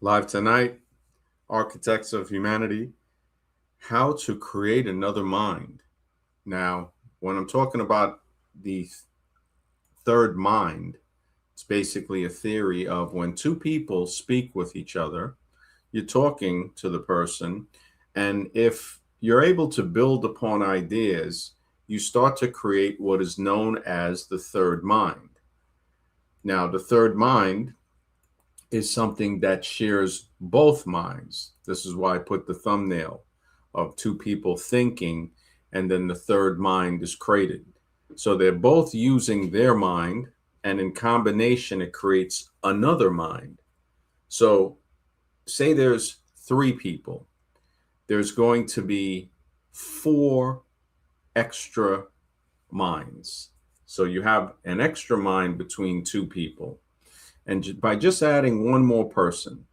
Live tonight, Architects of Humanity, how to create another mind. Now, when I'm talking about the third mind, it's basically a theory of when two people speak with each other, you're talking to the person, and if you're able to build upon ideas, you start to create what is known as the third mind. Now, the third mind is something that shares both minds. This is why I put the thumbnail of two people thinking, and then the third mind is created. So they're both using their mind, and in combination, it creates another mind. So, say there's three people, there's going to be four extra minds. So you have an extra mind between two people. And by just adding one more person,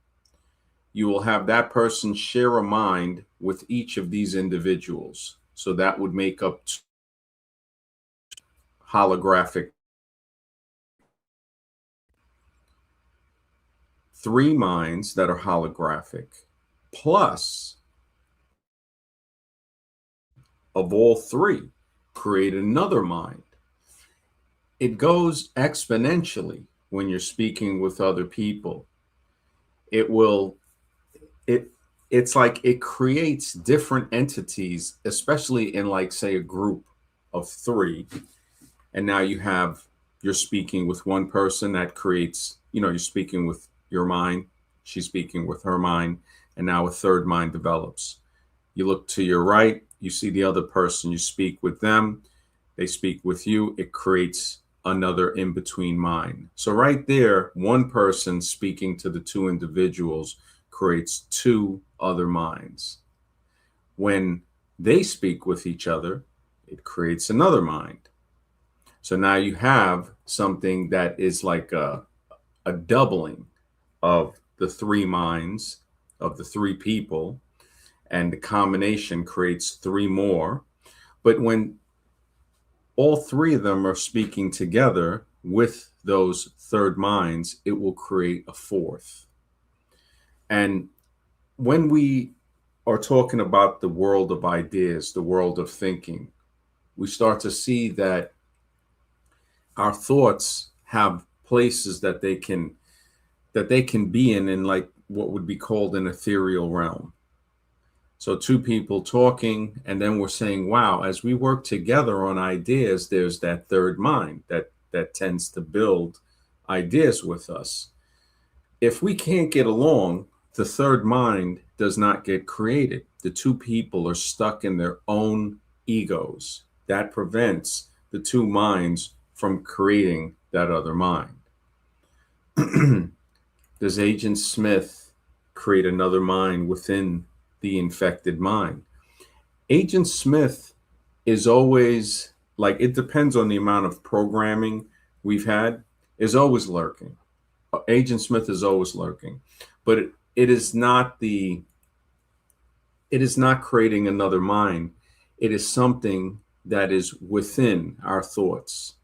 you will have that person share a mind with each of these individuals. So that would make up holographic, three minds that are holographic, plus of all three, create another mind. It goes exponentially when you're speaking with other people. It will, it, it's like it creates different entities, especially in, like, say, a group of three. And now you're speaking with one person that creates, you're speaking with your mind, she's speaking with her mind, and now a third mind develops. You look to your right, you see the other person, you speak with them, they speak with you, it creates another in between mind. So right there, one person speaking to the two individuals creates two other minds. When they speak with each other, it creates another mind. So now you have something that is like a doubling of the three minds of the three people, and the combination creates three more. But when all three of them are speaking together with those third minds, it will create a fourth. And when we are talking about the world of ideas, the world of thinking, we start to see that our thoughts have places that they can be in like what would be called an ethereal realm. So two people talking, and then we're saying, wow, as we work together on ideas, there's that third mind that tends to build ideas with us. If we can't get along, the third mind does not get created. The two people are stuck in their own egos. That prevents the two minds from creating that other mind. Does Agent Smith create another mind within the infected mind? Agent Smith is always, like, it depends on the amount of programming we've had, is always lurking. Agent Smith is always lurking, but it is not creating another mind. It is something that is within our thoughts.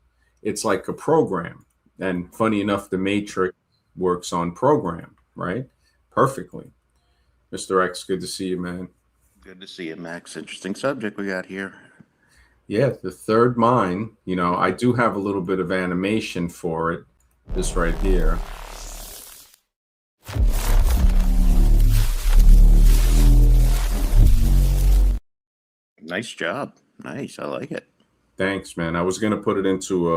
It's like a program. And funny enough, the Matrix works on program, right? Perfectly. Mr. X, good to see you, man. Good to see you, Max. Interesting subject we got here. Yeah, the third mind, I do have a little bit of animation for it. This right here. Nice job. Nice. I like it. Thanks, man. I was going to put it into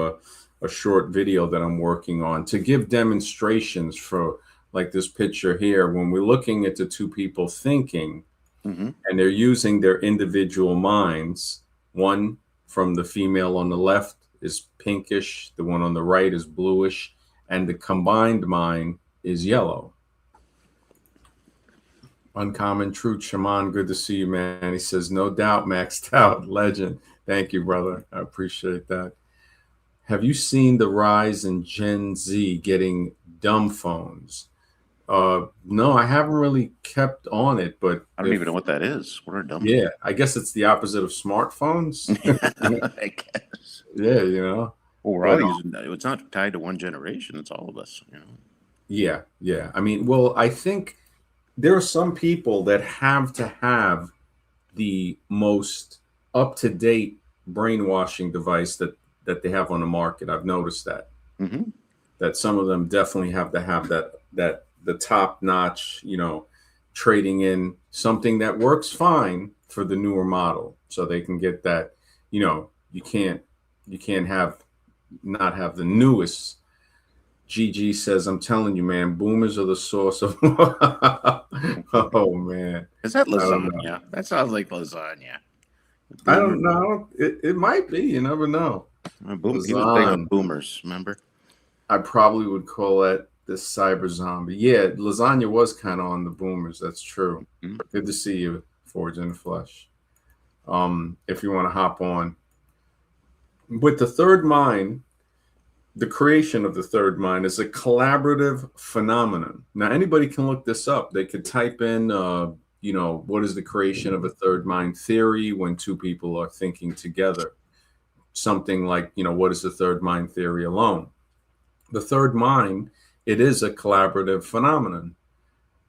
a short video that I'm working on to give demonstrations for, like, this picture here. When we're looking at the two people thinking, and they're using their individual minds, one from the female on the left is pinkish, the one on the right is bluish, and the combined mind is yellow. Uncommon Truth Shaman, good to see you, man. He says, no doubt, maxed out, legend. Thank you, brother. I appreciate that. Have you seen the rise in Gen Z getting dumb phones? No, I haven't really kept on it, but I don't even know what that is. What are dumb? Yeah, I guess it's the opposite of smartphones. I guess. Yeah, Well, we're all using it's not tied to one generation. It's all of us. Yeah. I mean, well, I think there are some people that have to have the most up-to-date brainwashing device that they have on the market. I've noticed that Hmm. some of them definitely have to have that the top notch, trading in something that works fine for the newer model, so they can get that. You can't have not have the newest. GG says, I'm telling you, man, boomers are the source of. Oh man, Is that I don't know. lasagna? That sounds like lasagna. I Boomer. don't know. It might be. You never know. He was big on Lasagna. boomers. Remember? I probably would call that the cyber zombie. Yeah, lasagna was kind of on the boomers. That's true. Mhm. Good to see you, Forge in the Flesh. If you want to hop on with the third mind, the creation of the third mind is a collaborative phenomenon. Now, anybody can look this up. They could type in, what is the creation of a third mind theory when two people are thinking together? Something like, what is the third mind theory alone? The third mind, it is a collaborative phenomenon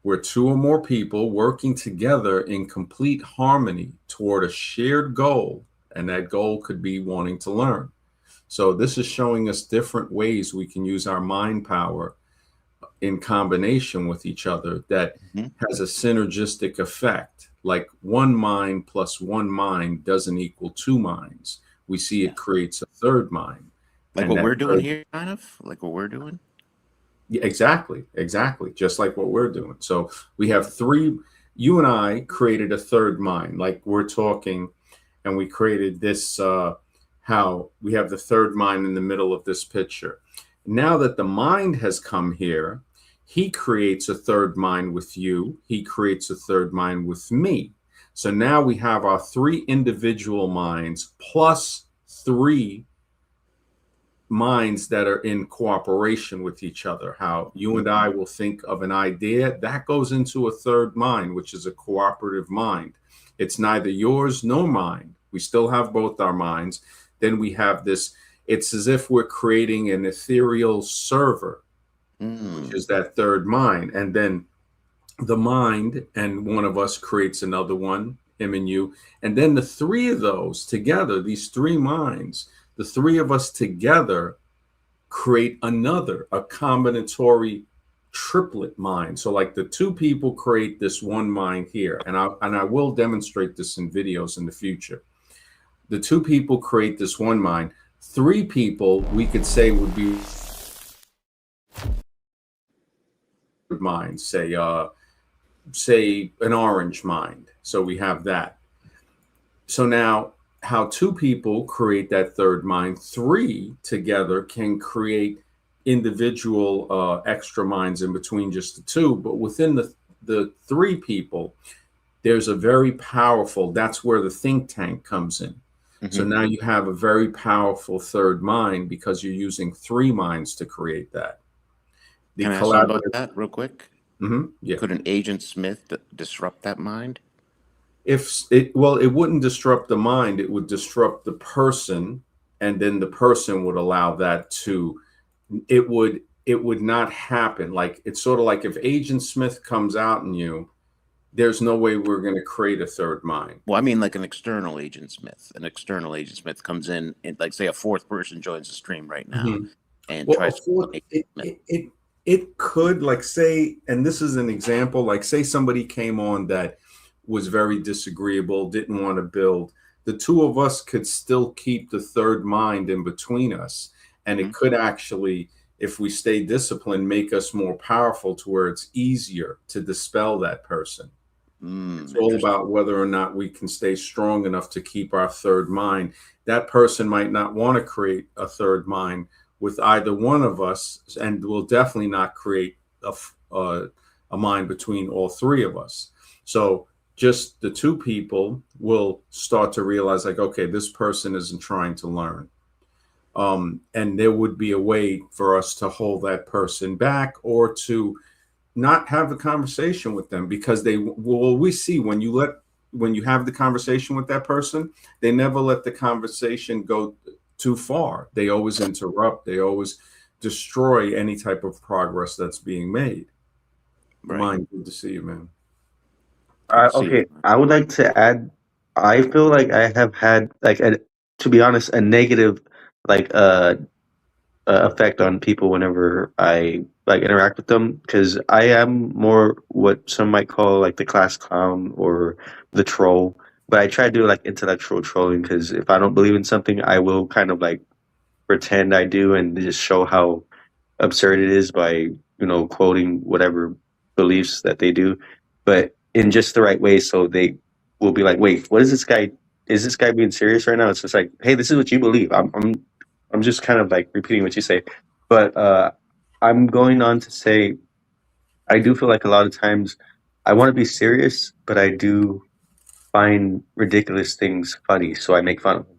where two or more people working together in complete harmony toward a shared goal, and that goal could be wanting to learn. So this is showing us different ways we can use our mind power in combination with each other that Mhm. has a synergistic effect. Like one mind plus one mind doesn't equal two minds. We see Yeah. it creates a third mind. Like And what that we're doing third, here, kind of like what we're doing. yeah, exactly, just like what we're doing. So we have three, you and I created a third mind, like we're talking, and we created this, how we have the third mind in the middle of this picture. Now that the mind has come here, he creates a third mind with you, he creates a third mind with me. So now we have our three individual minds plus three minds that are in cooperation with each other. How you and I will think of an idea that goes into a third mind, which is a cooperative mind. It's neither yours nor mine. We still have both our minds. Then we have this, it's as if we're creating an ethereal server, which Mm. is that third mind. And then the mind and one of us creates another one, him and you. And then the three of those together, these three minds, the three of us together create another, a combinatory triplet mind. So like the two people create this one mind here, and I will demonstrate this in videos in the future. The two people create this one mind. Three people we could say would be mind, say an orange mind. So we have that. So now how two people create that third mind, three together can create individual extra minds in between just the two. But within the three people, there's a very powerful, that's where the think tank comes in. So Hmm. now you have a very powerful third mind because you're using three minds to create that. The Can I ask something about collaborative, that real quick? yeah. Could an Agent Smith disrupt that mind? If it, well, it wouldn't disrupt the mind, it would disrupt the person, and then the person would allow that to, it would not happen. Like it's sort of like if Agent Smith comes out in you, there's no way we're going to create a third mind. Well, I mean, like an external Agent Smith. An external Agent Smith comes in, and like say a fourth person joins the stream right now Mhm. and Well, tries to kill Agent Smith. it could, like, say, and this is an example, like say somebody came on that was very disagreeable, didn't want to build. The two of us could still keep the third mind in between us, and Hmm. it could actually, if we stay disciplined, make us more powerful to where it's easier to dispel that person. It's all Interesting. about whether or not we can stay strong enough to keep our third mind. That person might not want to create a third mind with either one of us, and will definitely not create a mind between all three of us. So just the two people will start to realize, like, okay, this person isn't trying to learn. And there would be a way for us to hold that person back or to not have a conversation with them, because they, well, we see when you have the conversation with that person, they never let the conversation go too far. They always interrupt, they always destroy any type of progress that's being made. Right. Mine, good to see you, man. See, Okay, I would like to add. I feel like I have had like to be honest, a negative like effect on people whenever I like interact with them because I am more what some might call like the class clown or the troll. But I try to do like intellectual trolling because if I don't believe in something, I will kind of like pretend I do and just show how absurd it is by quoting whatever beliefs that they do, but in just the right way, so they will be like, "Wait, what is this guy? Is this guy being serious right now?" It's just like, "Hey, this is what you believe." I'm just kind of like repeating what you say, but I'm going on to say I do feel like a lot of times I want to be serious, but I do find ridiculous things funny, so I make fun of them.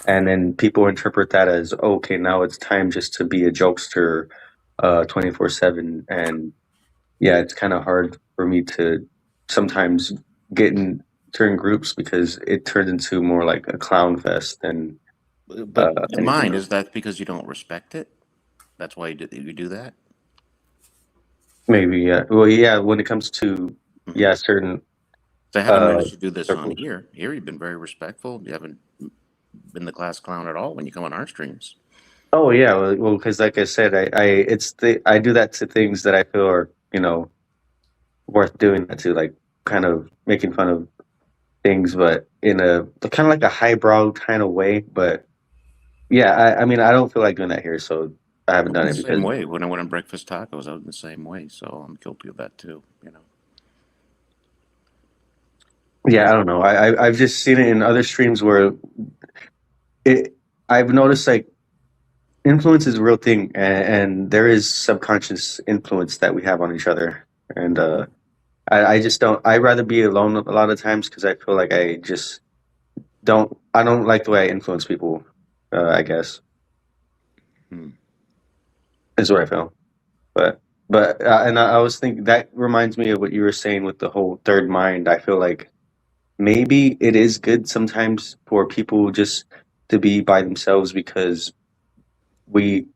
And then people interpret that as, okay, now it's time just to be a jokester 24/7. And yeah, it's kind of hard for me to sometimes get in certain groups because it turns into more like a clown fest than but anything mine else. is that because you don't respect it. That's why you do that. Maybe, yeah. Well, yeah, when it comes to, Hmm. yeah, certain So I haven't uh, noticed you do this on circles. here. Here you've been very respectful. You haven't been the class clown at all when you come on our streams. Oh, yeah. Well, because like I said, I do that to things that I feel are, worth doing that to, like kind of making fun of things, but in a kind of like a highbrow kind of way. But yeah, I mean, I don't feel like doing that here, so I haven't I'm done the it same because way. When I went on breakfast tacos, I was the same way. So I'm guilty of that too. You know. yeah, I don't know. I've just seen it in other streams where it. I've noticed like influence is a real thing, and there is subconscious influence that we have on each other, and I just don't. I'd rather be alone a lot of times because I feel like I just don't. I don't like the way I influence people. I guess Hmm. is what I feel. But and I was thinking that reminds me of what you were saying with the whole third mind. I feel like maybe it is good sometimes for people just to be by themselves because we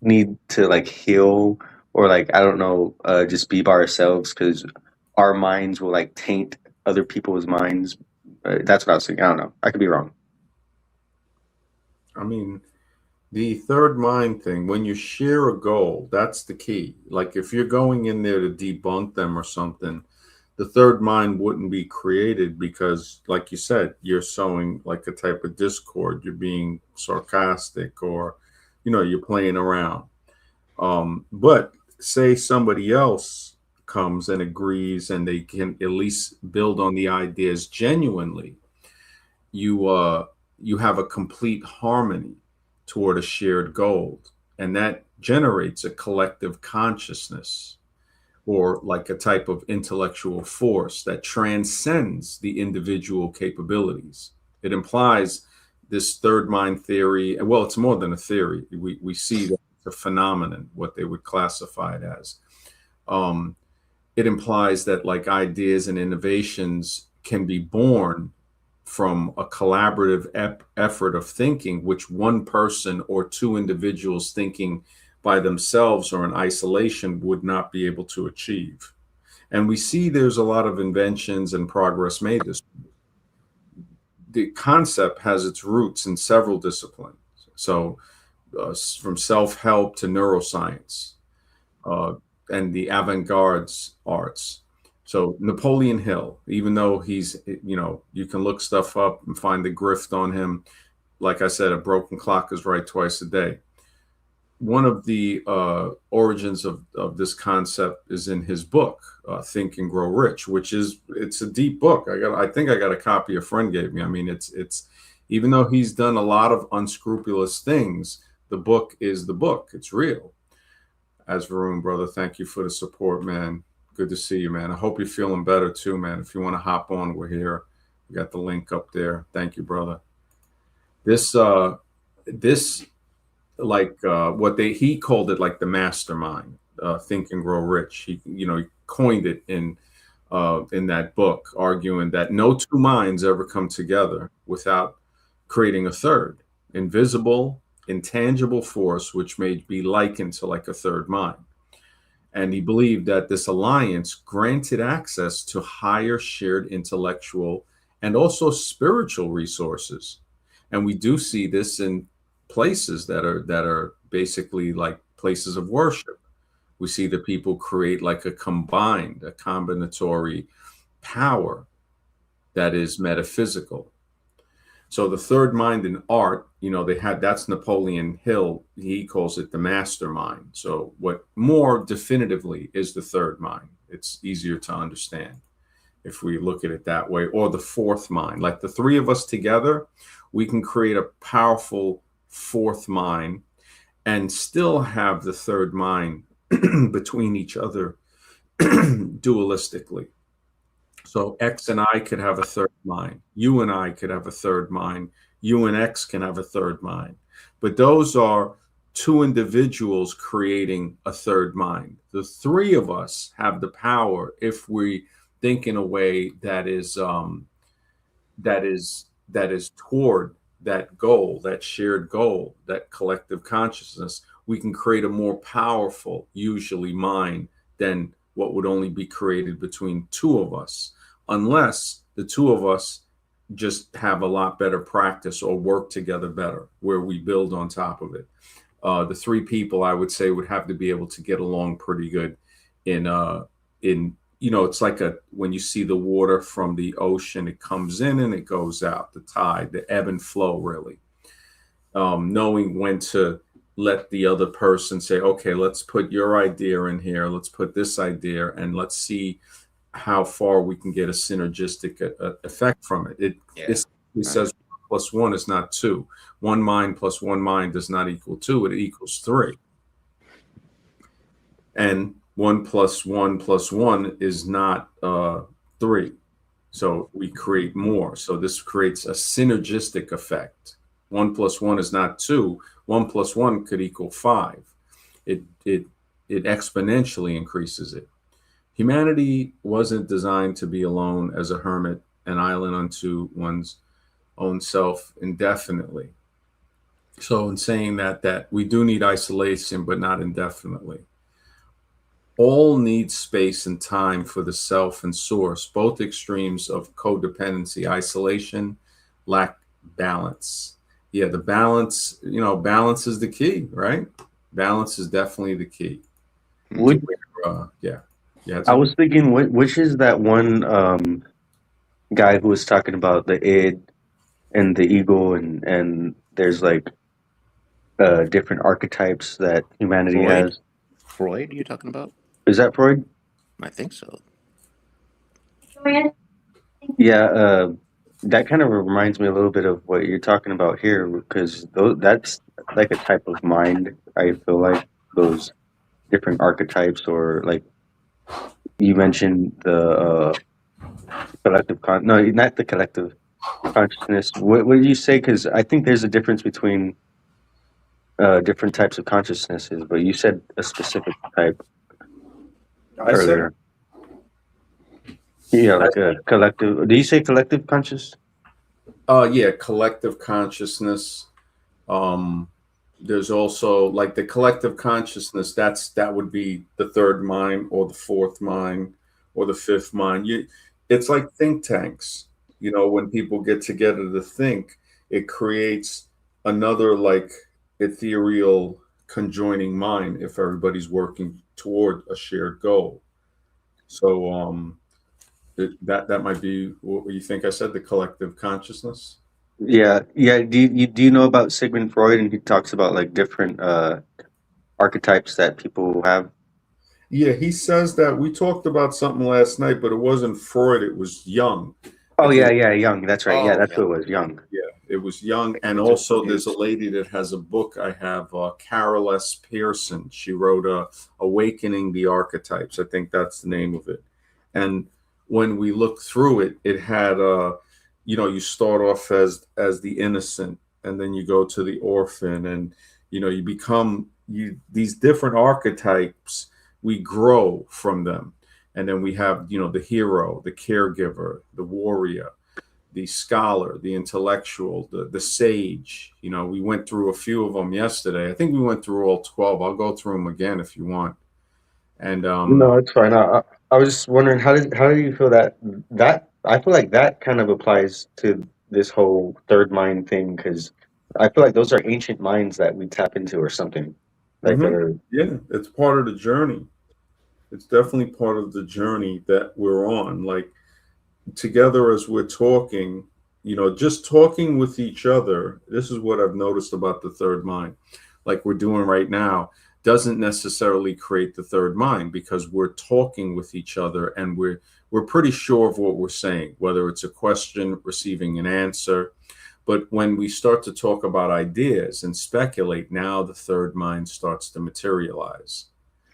need to like heal or like I don't know, just be by ourselves because our minds will like taint other people's minds. That's what I was thinking. I don't know. I could be wrong. I mean, the third mind thing, when you share a goal, that's the key. Like if you're going in there to debunk them or something, the third mind wouldn't be created because, like you said, you're sowing like a type of discord, you're being sarcastic, or you're playing around. But say somebody else comes and agrees and they can at least build on the ideas genuinely, you you have a complete harmony toward a shared goal, and that generates a collective consciousness or like a type of intellectual force that transcends the individual capabilities. It implies this third mind theory. Well, it's more than a theory. We see that it's a phenomenon, what they would classify it as. Um, it implies that like ideas and innovations can be born from a collaborative effort of thinking, which one person or two individuals thinking by themselves or in isolation would not be able to achieve. And we see there's a lot of inventions and progress made this. The concept has its roots in several disciplines. So, from self help to neuroscience, uh, and the avant-garde arts. So Napoleon Hill, even though you can look stuff up and find the grift on him. Like I said, a broken clock is right twice a day. One of the origins of this concept is in his book, Think and Grow Rich, which it's a deep book. I think I got a copy a friend gave me. I mean, it's even though he's done a lot of unscrupulous things, the book is the book. It's real. As Varun, brother, thank you for the support, man. Good to see you, man. I hope you're feeling better too, man. If you want to hop on, we're here. We got the link up there. Thank you, brother. This like what they he called it like the mastermind, Think and Grow Rich. He coined it in that book, arguing that no two minds ever come together without creating a third, invisible, intangible force, which may be likened to like a third mind. And he believed that this alliance granted access to higher shared intellectual and also spiritual resources. And we do see this in places that are basically like places of worship. We see that people create like a combinatory power that is metaphysical. So the third mind in art, they had that's Napoleon Hill. He calls it the mastermind. So what more definitively is the third mind? It's easier to understand if we look at it that way, or the fourth mind. Like the three of us together, we can create a powerful fourth mind and still have the third mind between each other dualistically. So X and I could have a third mind. You and I could have a third mind. You and X can have a third mind. But those are two individuals creating a third mind. The three of us have the power if we think in a way that is toward that goal, that shared goal, that collective consciousness. We can create a more powerful, usually mind, than what would only be created between two of us, unless the two of us just have a lot better practice or work together better, where we build on top of it. The three people, I would say, would have to be able to get along pretty good in it's like when you see the water from the ocean, it comes in and it goes out, the tide, the ebb and flow, really. Knowing when to let the other person say, okay, let's put your idea in here, let's put this idea, and let's see how far we can get a synergistic effect from it. It says 1 + 1 is not 2. One mind plus one mind does not equal 2, it equals 3. And 1 + 1 + 1 is not 3. So we create more. So this creates a synergistic effect. 1 + 1 is not 2. 1 + 1 could equal 5. It exponentially increases it. Humanity wasn't designed to be alone as a hermit, an island unto one's own self indefinitely. So in saying that we do need isolation, but not indefinitely. All need space and time for the self and source, both extremes of codependency, isolation, lack balance. Yeah, the balance, balance is the key, right? Balance is definitely the key. Would Yeah. I was thinking, which is that one guy who was talking about the id and the ego, and there's like different archetypes that humanity has. Freud, you talking about? Is that Freud? I think so. Yeah, that kind of reminds me a little bit of what you're talking about here, because that's like a type of mind. I feel like those different archetypes, or like you mentioned the no, not the collective consciousness. What did you say? Because I think there's a difference between different types of consciousnesses, but you said a specific type earlier. Yeah, like a collective. Do you say collective conscious? Yeah, collective consciousness. There's also like the collective consciousness. That would be the third mind, or the fourth mind, or the fifth mind. It's like think tanks. When people get together to think, it creates another like ethereal conjoining mind if everybody's working toward a shared goal. So that might be what you think I said, the collective consciousness. Yeah. Do you know about Sigmund Freud? And he talks about like different archetypes that people have. Yeah, he says that. We talked about something last night, but it wasn't Freud, it was Jung. Oh yeah, Jung. That's right. Yeah, that's yeah. what it was, Jung. Yeah, it was Jung. And also there's a lady that has a book I have, Carol S. Pearson. She wrote Awakening the Archetypes. I think that's the name of it. And when we look through it, it had you start off as the innocent, and then you go to the orphan, and you become these different archetypes. We grow from them, and then we have the hero, the caregiver, the warrior, the scholar, the intellectual, the sage. We went through a few of them yesterday. I think we went through all 12. I'll go through them again if you want. And No, it's fine. I was just wondering how do you feel that I feel like that kind of applies to this whole third mind thing because I feel like those are ancient minds that we tap into or something like that mhm, are. yeah, it's part of the journey. It's definitely part of the journey that we're on. Like together as we're talking, just talking with each other. This is what I've noticed about the third mind, like we're doing right now, doesn't necessarily create the third mind because we're talking with each other and we're pretty sure of what we're saying, whether it's a question, receiving an answer. But when we start to talk about ideas and speculate, now the third mind starts to materialize.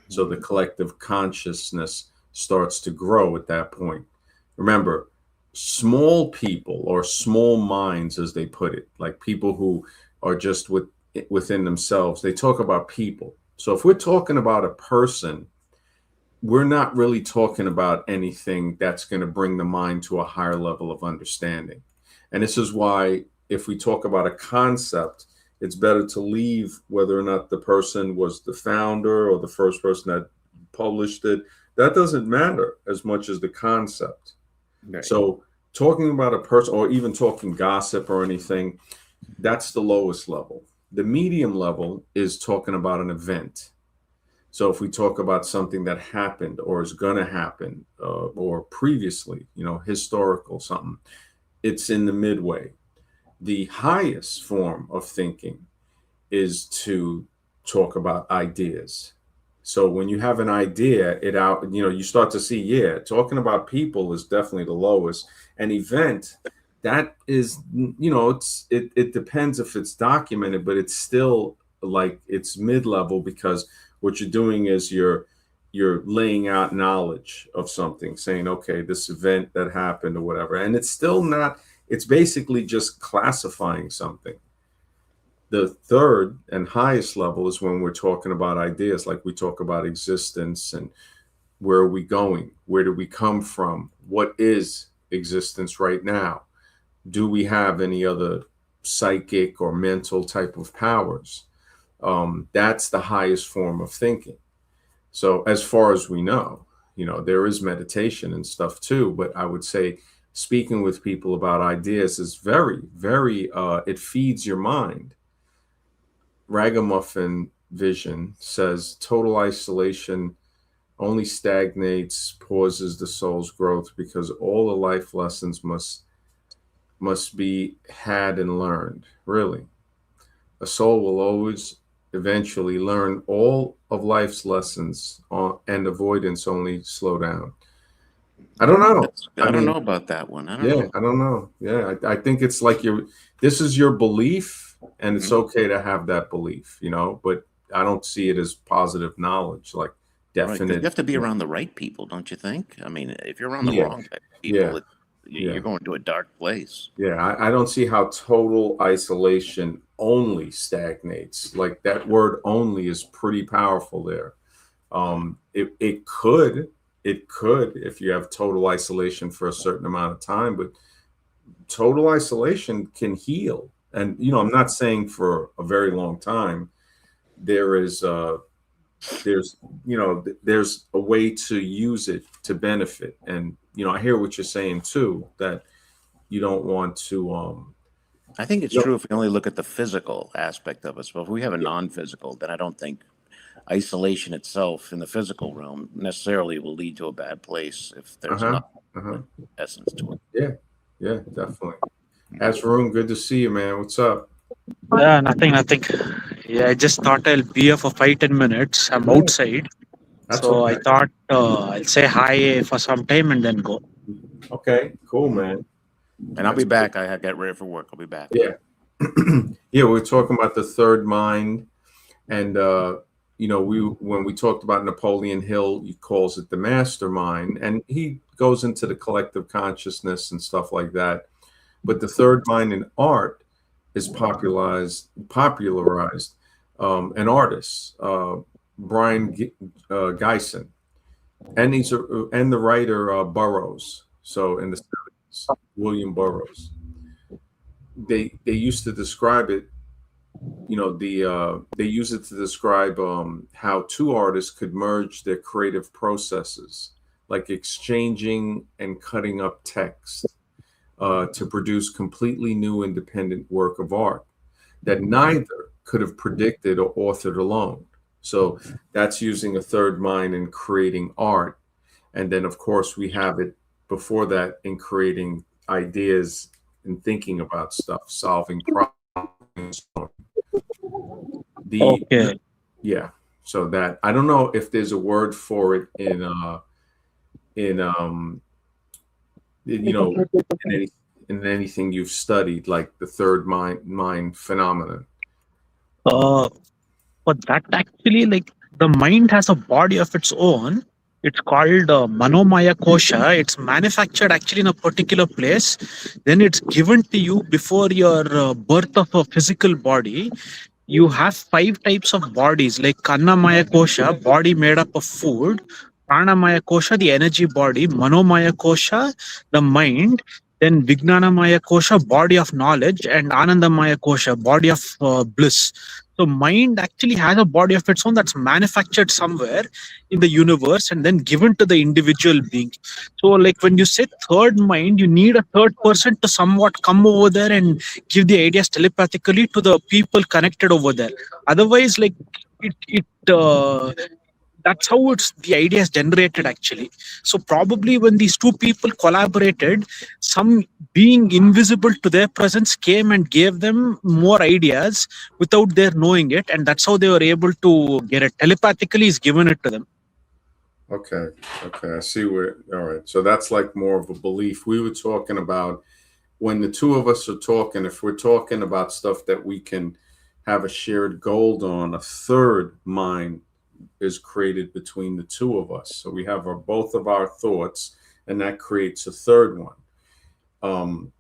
So the collective consciousness starts to grow at that point. Remember, small people or small minds, as they put it, like people who are just within themselves, they talk about people. So if we're talking about a person, we're not really talking about anything that's going to bring the mind to a higher level of understanding. And this is why, if we talk about a concept, it's better to leave whether or not the person was the founder or the first person that published it. That doesn't matter as much as the concept. Right. So, talking about a person or even talking gossip or anything, that's the lowest level. The medium level is talking about an event. So if we talk about something that happened or is going to happen or previously, historical something, it's in the midway. The highest form of thinking is to talk about ideas. So when you have an idea, you start to see, yeah, talking about people is definitely the lowest. An event, that is, it depends if it's documented, but it's still like it's mid-level because what you're doing is you're laying out knowledge of something, saying, okay, this event that happened or whatever. And it's still not, it's basically just classifying something. The third and highest level is when we're talking about ideas, like we talk about existence and where are we going? Where do we come from? What is existence right now? Do we have any other psychic or mental type of powers? That's the highest form of thinking. So, as far as we know, there is meditation and stuff too, but I would say speaking with people about ideas is very, very, it feeds your mind. Ragamuffin Vision says total isolation only stagnates, pauses the soul's growth because all the life lessons must be had and learned. Really, a soul will always eventually learn all of life's lessons, and avoidance only slow down. I don't know. I don't mean, know about that one. I don't yeah, know. I don't know. Yeah, I think it's like this is your belief, and it's Mhm. okay to have that belief, but I don't see it as positive knowledge, like Right, because you definite. have to be around the right people, don't you think? I mean, if you're around the Yeah, wrong type of yeah, people, yeah, you're going to a dark place. yeah. I don't see how total isolation only stagnates. Like that word "only" is pretty powerful there. It could if you have total isolation for a certain amount of time, but total isolation can heal. And I'm not saying for a very long time. There is there's a way to use it to benefit. And I hear what you're saying too, that you don't want to I think it's you know, true if we only look at the physical aspect of us. But if we have a non-physical, then I don't think isolation itself in the physical realm necessarily will lead to a bad place if there's uh-huh, enough uh-huh. essence to it. Yeah, yeah, definitely. Room, good to see you, man. What's up? Yeah, nothing, nothing. Yeah, I just thought I'll be here for 5-10 minutes. I'm Yeah, outside, that's so I okay. thought I'll say hi for some time and then go. Okay, cool, man. And I'll be That's cool. back. I get ready for work. I'll be back. Yeah. Yeah, we're talking about the third mind. And we when we talked about Napoleon Hill, he calls it the mastermind, and he goes into the collective consciousness and stuff like that. But the third mind in art is popularized an artist, Brian Geisen, and and the writer Burroughs. So in the 70s, William Burroughs. They used to describe it they use it to describe how two artists could merge their creative processes, like exchanging and cutting up text, to produce completely new independent work of art that neither could have predicted or authored alone. So that's using a third mind in creating art. And then, of course, we have it before that in creating ideas and thinking about stuff, solving problems. The Okay. Yeah. So that, I don't know if there's a word for it in you know in any in anything you've studied, like the third mind phenomenon. Um, Uh, but that actually, like, the mind has a body of its own. It's called Manomaya Kosha. It's manufactured actually in a particular place. Then it's given to you before your birth of a physical body. You have five types of bodies, like Kannamaya Kosha, body made up of food; Pranamaya Kosha, the energy body; Manomaya Kosha, the mind; then Vijnanamaya Kosha, body of knowledge; and Anandamaya Kosha, body of bliss. So mind actually has a body of its own that's manufactured somewhere in the universe and then given to the individual being. So like when you say third mind, you need a third person to somewhat come over there and give the ideas telepathically to the people connected over there. Otherwise, like, it that's how it's the idea is generated actually. So probably when these two people collaborated, some being invisible to their presence came and gave them more ideas without their knowing it, and that's how they were able to get it telepathically is given it to them. okay. Okay. I see where. All right. So that's like more of a belief. We were talking about when the two of us are talking, if we're talking about stuff that we can have a shared goal on, a third mind is created between the two of us. So we have both of our thoughts, and that creates a third one. Um,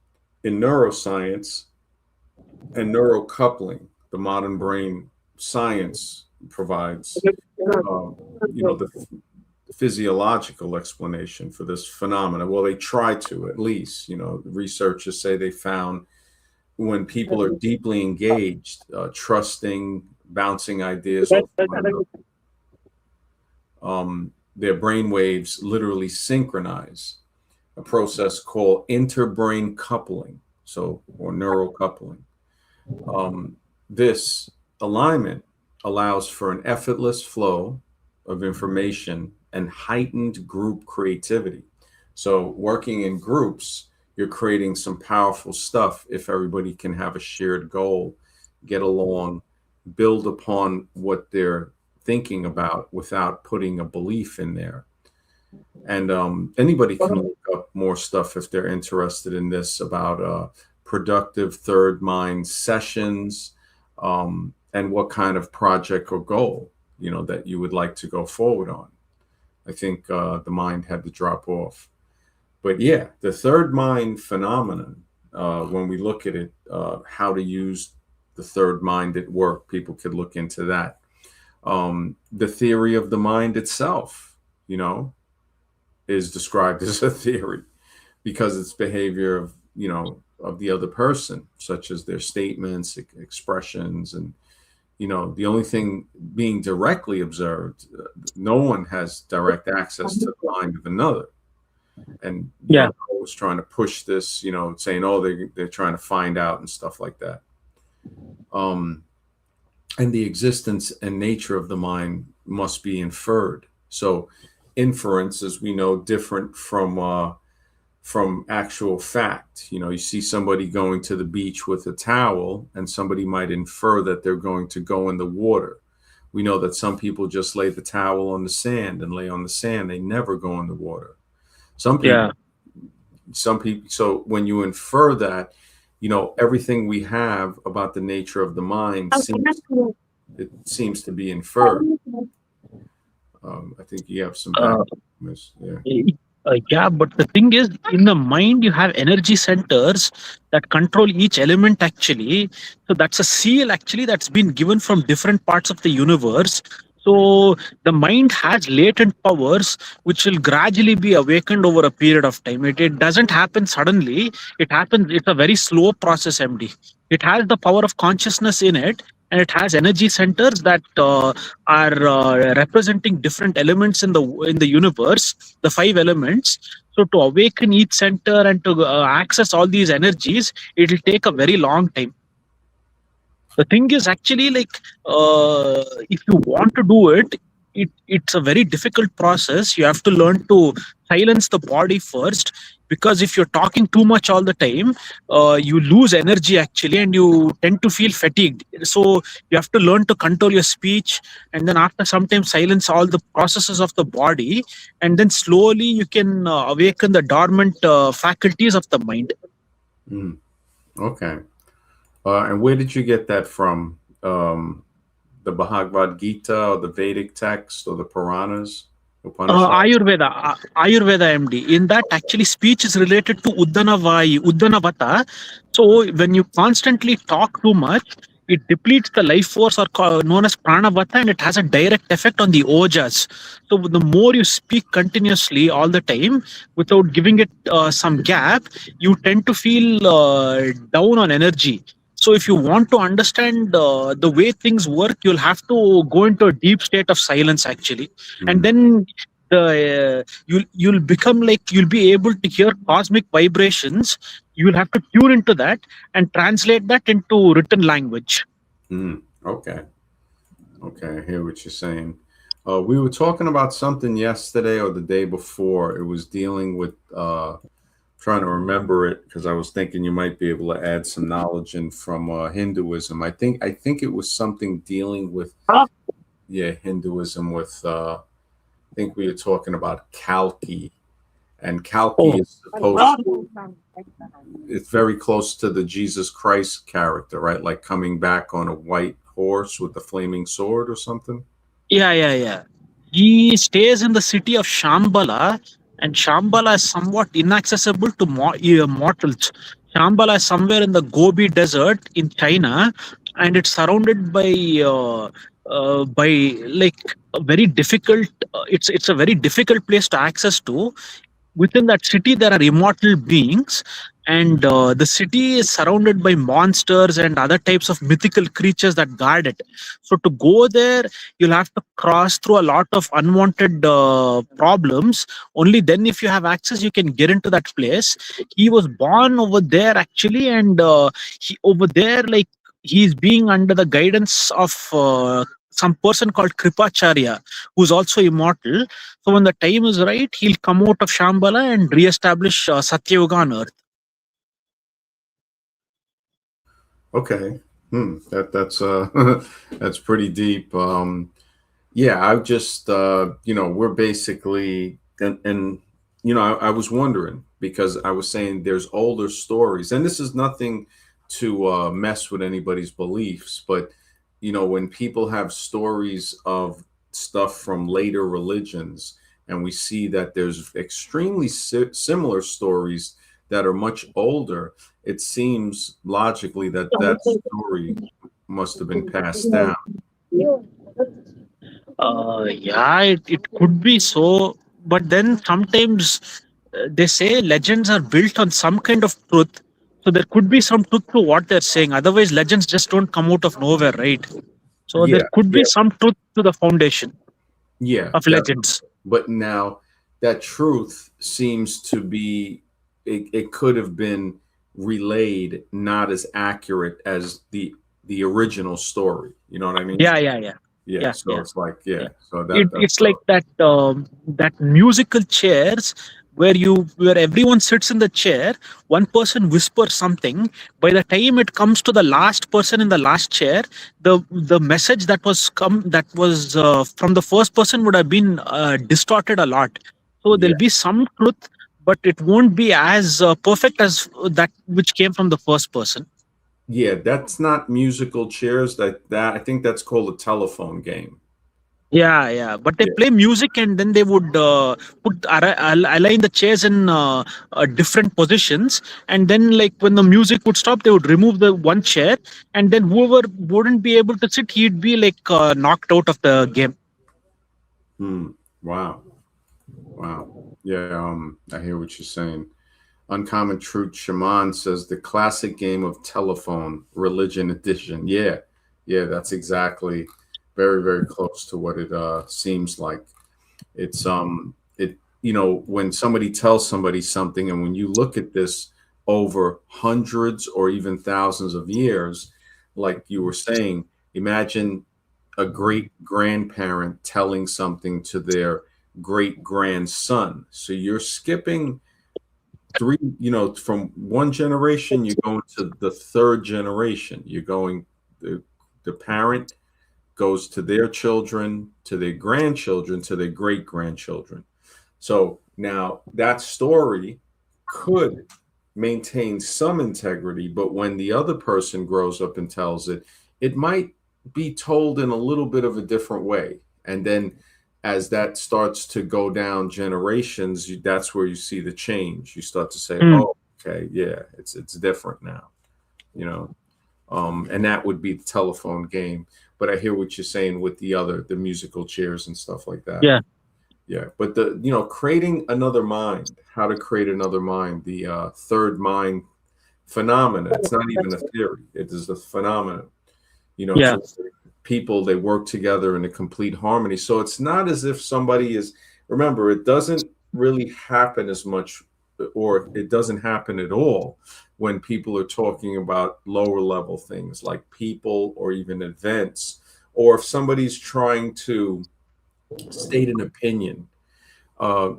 in neuroscience and neurocoupling, the modern brain science provides, um, the physiological explanation for this phenomenon. Well, they try to, at least. Researchers say they found when people are deeply engaged, trusting, bouncing ideas off one another, their brain waves literally synchronize, a process called interbrain coupling, so, or neural coupling. This alignment allows for an effortless flow of information and heightened group creativity. So, working in groups, you're creating some powerful stuff if everybody can have a shared goal, get along, build upon what they're thinking about without putting a belief in there. And anybody can look up more stuff if they're interested in this about productive third mind sessions, and what kind of project or goal that you would like to go forward on. I think the mind had to drop off, but yeah, the third mind phenomenon. When we look at it, how to use the third mind at work, people could look into that. The theory of the mind itself, is described as a theory because it's behavior of the other person, such as their statements, expressions, and the only thing being directly observed. No one has direct access to the mind of another, and Yeah. I was trying to push this, saying, oh, they're trying to find out and stuff like that. And the existence and nature of the mind must be inferred. So inference, as we know, different from actual fact. You see somebody going to the beach with a towel, and somebody might infer that they're going to go in the water. We know that some people just lay the towel on the sand and lay on the sand. They never go in the water. Some people, Yeah. So when you infer that, everything we have about the nature of the mind seems to be inferred. I think you have some Uh, background. Yeah. yeah, but the thing is, in the mind, you have energy centers that control each element actually. So that's a seal actually that's been given from different parts of the universe. So the mind has latent powers which will gradually be awakened over a period of time. It doesn't happen suddenly. It happens. It's a very slow process, MD. It has the power of consciousness in it, and it has energy centers that are representing different elements in the universe, the five elements. So to awaken each center and to access all these energies, it will take a very long time. The thing is actually like, if you want to do it's a very difficult process. You have to learn to silence the body first, because if you're talking too much all the time, you lose energy actually, and you tend to feel fatigued. So you have to learn to control your speech, and then after some time silence all the processes of the body, and then slowly you can awaken the dormant faculties of the mind. Mm, okay. And where did you get that from? The Bhagavad Gita or the Vedic text or the Puranas, Upanishads? Ayurveda MD. In that, actually, speech is related to Uddanavata. So when you constantly talk too much, it depletes the life force, or known as Pranavata, and it has a direct effect on the Ojas. So the more you speak continuously all the time without giving it some gap, you tend to feel down on energy. So if you want to understand the way things work, you'll have to go into a deep state of silence actually, and Mm, then you'll become like, you'll be able to hear cosmic vibrations. You'll have to tune into that and translate that into written language. okay. Okay. I hear what you're saying. We were talking about something yesterday or the day before. It was dealing with trying to remember it because I was thinking you might be able to add some knowledge in from Hinduism. I think it was something dealing with, yeah, Hinduism with I think we were talking about Kalki, and Kalki Oh, is supposed, it's very close to the Jesus Christ character, right? Like coming back on a white horse with the flaming sword or something. yeah. He stays in the city of Shambhala, and Shambhala is somewhat inaccessible to mortals. Shambhala is somewhere in the Gobi Desert in China, and it's surrounded by like a very difficult. It's a very difficult place to access to. Within that city there are immortal beings, and the city is surrounded by monsters and other types of mythical creatures that guard it. So to go there, you'll have to cross through a lot of unwanted problems. Only then, if you have access, you can get into that place. He was born over there actually, and he over there, like, he's being under the guidance of some person called Kripacharya, who's also immortal. So when the time is right, he'll come out of Shambhala and reestablish Satyayuga on Earth. Okay. That's that's pretty deep. Yeah, I just we're basically, and I was wondering because I was saying there's older stories, and this is nothing to mess with anybody's beliefs, but when people have stories of stuff from later religions, and we see that there's extremely similar stories that are much older, it seems logically that that story must have been passed down. Yeah, it could be so, but then sometimes they say legends are built on some kind of truth. So there could be some truth to what they're saying. Otherwise, legends just don't come out of nowhere, right? So there Yeah, could be some truth to the foundation yeah, of definitely. legends. But now that truth seems to be, it could have been relayed not as accurate as the original story. You know what I mean? Yeah. Yeah. Yeah, So yeah. it's like, Yeah. yeah. So that's It's like that musical chairs where everyone sits in the chair. One person whispers something. By the time it comes to the last person in the last chair, the message that was from the first person would have been distorted a lot. So there'll yeah, be some truth, but it won't be as perfect as that which came from the first person. yeah. That's not musical chairs. That I think that's called a telephone game. Yeah. But they Yeah. play music, and then they would align the chairs in different positions. And then, like, when the music would stop, they would remove the one chair, and then whoever wouldn't be able to sit, he'd be like knocked out of the game. Hmm. Wow. Wow. Yeah. I hear what you're saying. Uncommon Truth Shaman says the classic game of telephone, religion edition. Yeah, yeah, that's exactly very, very close to what it seems like. It's it when somebody tells somebody something, and when you look at this over hundreds or even thousands of years, like you were saying, imagine a great grandparent telling something to their great grandson. So you're skipping three, from one generation, you're going to the third generation. You're going, the parent goes to their children, to their grandchildren, to their great grandchildren. So now that story could maintain some integrity, but when the other person grows up and tells it, it might be told in a little bit of a different way. And then as that starts to go down generations, that's where you see the change. You start to say, Mm. oh, okay, yeah, it's different now, you know. And that would be the telephone game. But I hear what you're saying with the musical chairs and stuff like that. Yeah. Yeah, but creating another mind, how to create another mind, the third mind phenomena. It's not even a theory; it is a phenomenon. Yeah. To people, they work together in a complete harmony. So it's not as if somebody is. Remember, it doesn't really happen as much, or it doesn't happen at all when people are talking about lower level things like people or even events, or if somebody's trying to state an opinion,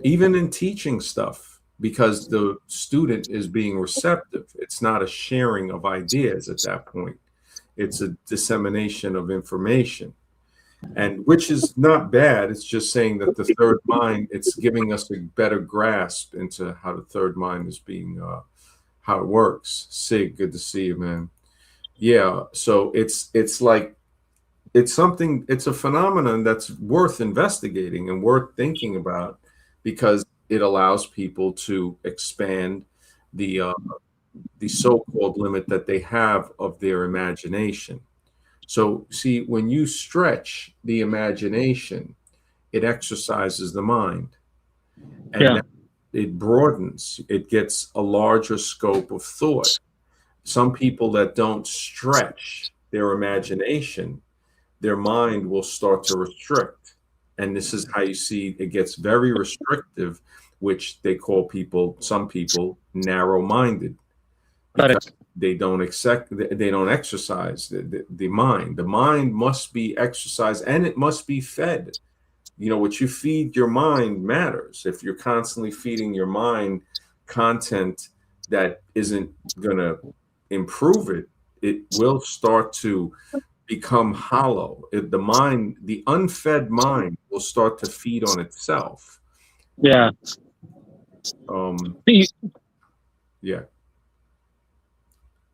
even in teaching stuff, because the student is being receptive. It's not a sharing of ideas at that point. It's a dissemination of information, and which is not bad. It's just saying that the third mind, it's giving us a better grasp into how the third mind is being, how it works. Sig, good to see you, man. Yeah, so it's like it's a phenomenon that's worth investigating and worth thinking about, because it allows people to expand the so-called limit that they have of their imagination. So see, when you stretch the imagination, it exercises the mind, and Yeah. that it broadens, it gets a larger scope of thought. Some people that don't stretch their imagination, their mind will start to restrict. And this is how you see it gets very restrictive, which they call some people narrow minded, because Correct. they don't exercise the mind. The mind must be exercised, and it must be fed. What you feed your mind matters. If you're constantly feeding your mind content that isn't going to improve it, it will start to become hollow. The unfed mind will start to feed on itself. Yeah. Um, See, yeah.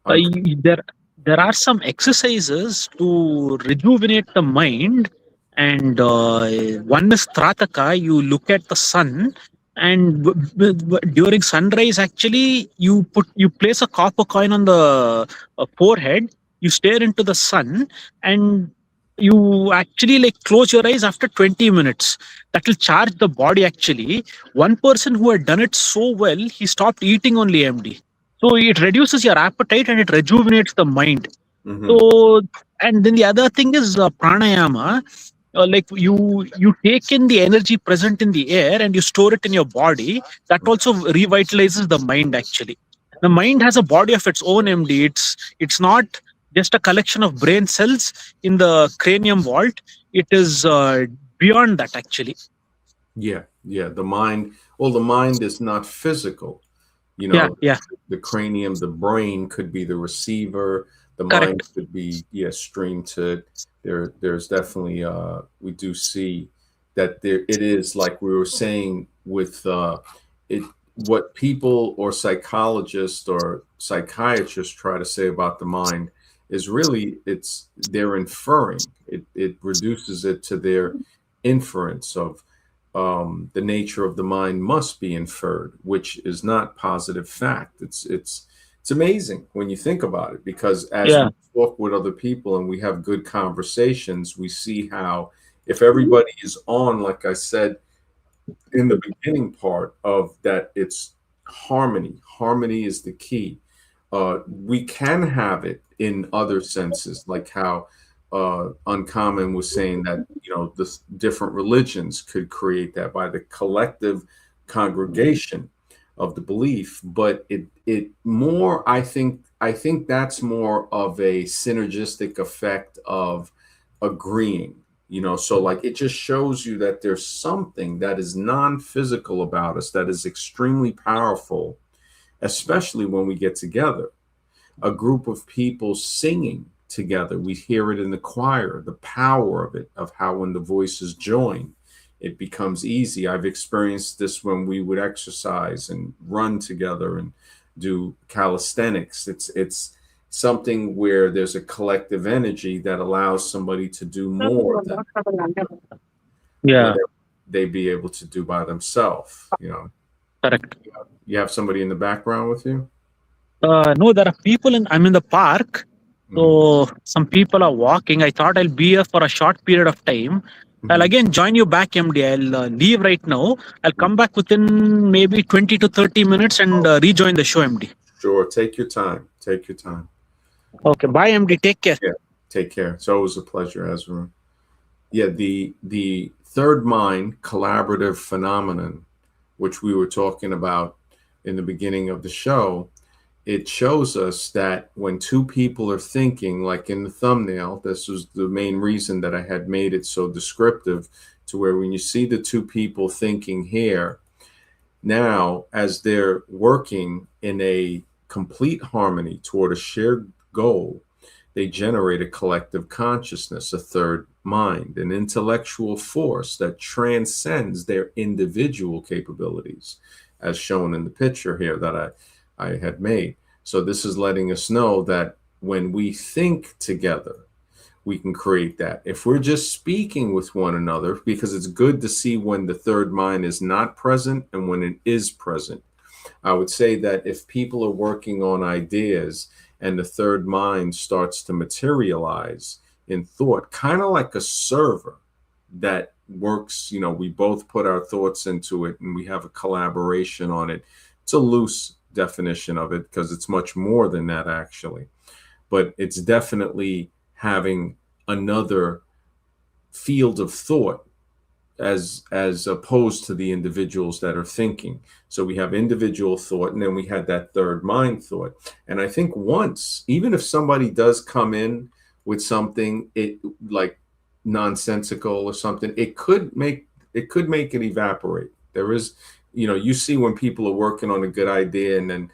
uh, Un- there there are some exercises to rejuvenate the mind, and one is trataka. You look at the sun, and during sunrise, actually, you place a copper coin on the forehead. You stare into the sun, and you actually like close your eyes after 20 minutes. That will charge the body. Actually, one person who had done it so well, he stopped eating only MD, so it reduces your appetite and it rejuvenates the mind. mhm. So, and then the other thing is pranayama. Like you take in the energy present in the air and you store it in your body. That also revitalizes the mind. Actually, the mind has a body of its own. MD. It's not just a collection of brain cells in the cranium vault. It is beyond that. Actually. Yeah, yeah. The mind is not physical. You Yeah. know, Yeah. the cranium, the brain could be the receiver. The mind Correct. could be, yeah, streamed to there's definitely we do see that it is like we were saying with it what people or psychologists or psychiatrists try to say about the mind is really they're inferring. It reduces it to their inference of the nature of the mind must be inferred, which is not positive fact. It's amazing when you think about it, because as we Yeah. talk with other people and we have good conversations, we see how if everybody is on, like I said in the beginning part of that, it's harmony. Harmony is the key. We can have it in other senses, like how Uncommon was saying that, the different religions could create that by the collective congregation of the belief. But it more, I think that's more of a synergistic effect of agreeing. So like it just shows you that there's something that is non-physical about us that is extremely powerful, especially when we get together. A group of people singing together, we hear it in the choir, the power of it, of how when the voices join, it becomes easy. I've experienced this when we would exercise and run together and do calisthenics. It's something where there's a collective energy that allows somebody to do more than Yeah, whatever they be able to do by themselves. correct. You have somebody in the background with you? No, there are people I'm in the park. Mhm. So some people are walking. I thought I'll be here for a short period of time. I'll Mhm. again join you back, MD. I'll leave right now. I'll come back within maybe 20 to 30 minutes and rejoin the show, MD. Sure, take your time. Take your time. Okay, bye, MD. Take care. Yeah, take care. It's always a pleasure, Ezra. Yeah, the third mind collaborative phenomenon, which we were talking about in the beginning of the show, it shows us that when two people are thinking, like in the thumbnail, this was the main reason that I had made it so descriptive, to where when you see the two people thinking here, now as they're working in a complete harmony toward a shared goal, they generate a collective consciousness, a third mind, an intellectual force that transcends their individual capabilities, as shown in the picture here that I had made. So this is letting us know that when we think together, we can create that. If we're just speaking with one another, because it's good to see when the third mind is not present and when it is present. I would say that if people are working on ideas and the third mind starts to materialize in thought, kind of like a server that works, we both put our thoughts into it and we have a collaboration on it. It's a loose definition of it because it's much more than that, actually. But it's definitely having another field of thought as opposed to the individuals that are thinking. So we have individual thought, and then we had that third mind thought. And I think once, even if somebody does come in with something it like nonsensical or something, it could make it evaporate. There is, you see when people are working on a good idea and then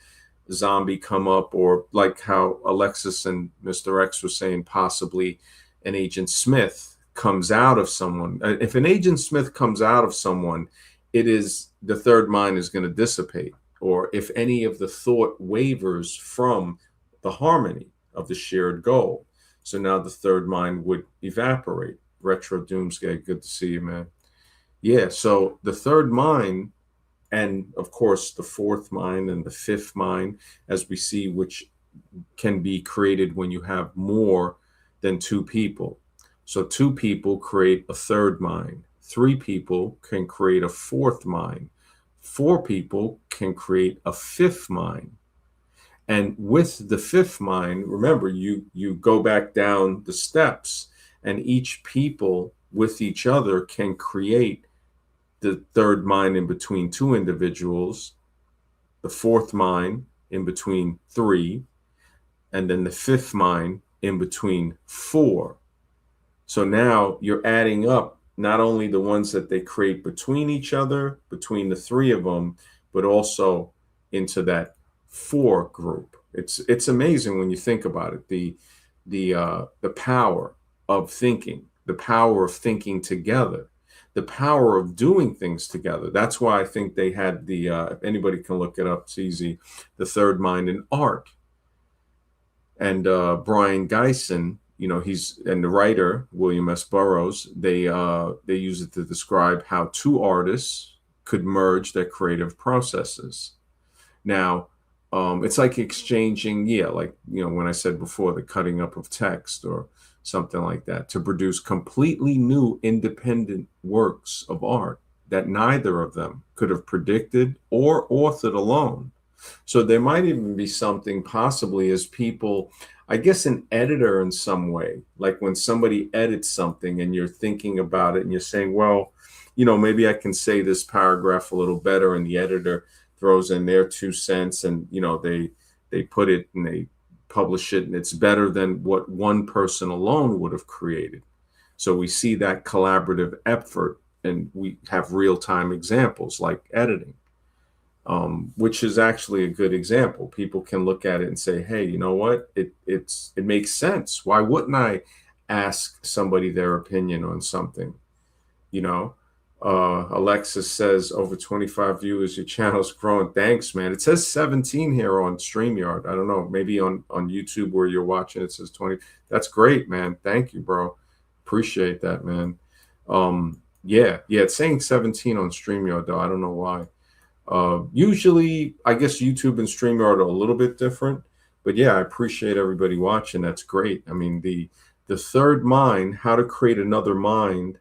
zombie come up, or like how Alexis and Mr. X were saying, possibly an Agent Smith comes out of someone. If an Agent Smith comes out of someone, it is the third mind is going to dissipate. Or if any of the thought wavers from the harmony of the shared goal, so now the third mind would evaporate. Retro Doomsday, good to see you, man. Yeah, so the third mind, and of course the fourth mind and the fifth mind, as we see, which can be created when you have more than two people. So two people create a third mind. Three people can create a fourth mind. Four people can create a fifth mind. And with the fifth mind, remember, you go back down the steps, and each people with each other can create the third mind in between two individuals, the fourth mind in between three, and then the fifth mind in between four. So now you're adding up not only the ones that they create between each other, between the three of them, but also into that four group. It's amazing when you think about it. The power of thinking, the power of thinking together, the power of doing things together. That's why I think they had if anybody can look it up, it's easy, the third mind in art. And Brian Geisen, he's, and the writer William S. Burroughs, they use it to describe how two artists could merge their creative processes. Now, it's like exchanging, like when I said before, the cutting up of text or something like that, to produce completely new independent works of art that neither of them could have predicted or authored alone. So there might even be something possibly as people, I guess, an editor in some way, like when somebody edits something and you're thinking about it and you're saying, well, maybe I can say this paragraph a little better, and the editor throws in their 2 cents, and they put it and they publish it, and it's better than what one person alone would have created. So we see that collaborative effort, and we have real-time examples like editing, which is actually a good example. People can look at it and say, hey, you know what? It makes sense. Why wouldn't I ask somebody their opinion on something? Alexis says, over 25 viewers, your channel's growing. Thanks, man. It says 17 here on StreamYard. I don't know, maybe on YouTube where you're watching it says 20. That's great, man. Thank you, bro. Appreciate that, man. Yeah, it's saying 17 on StreamYard, though. I don't know why. Usually, I guess YouTube and StreamYard are a little bit different. But yeah, I appreciate everybody watching. That's great. I mean, the third mind, how to create another mind.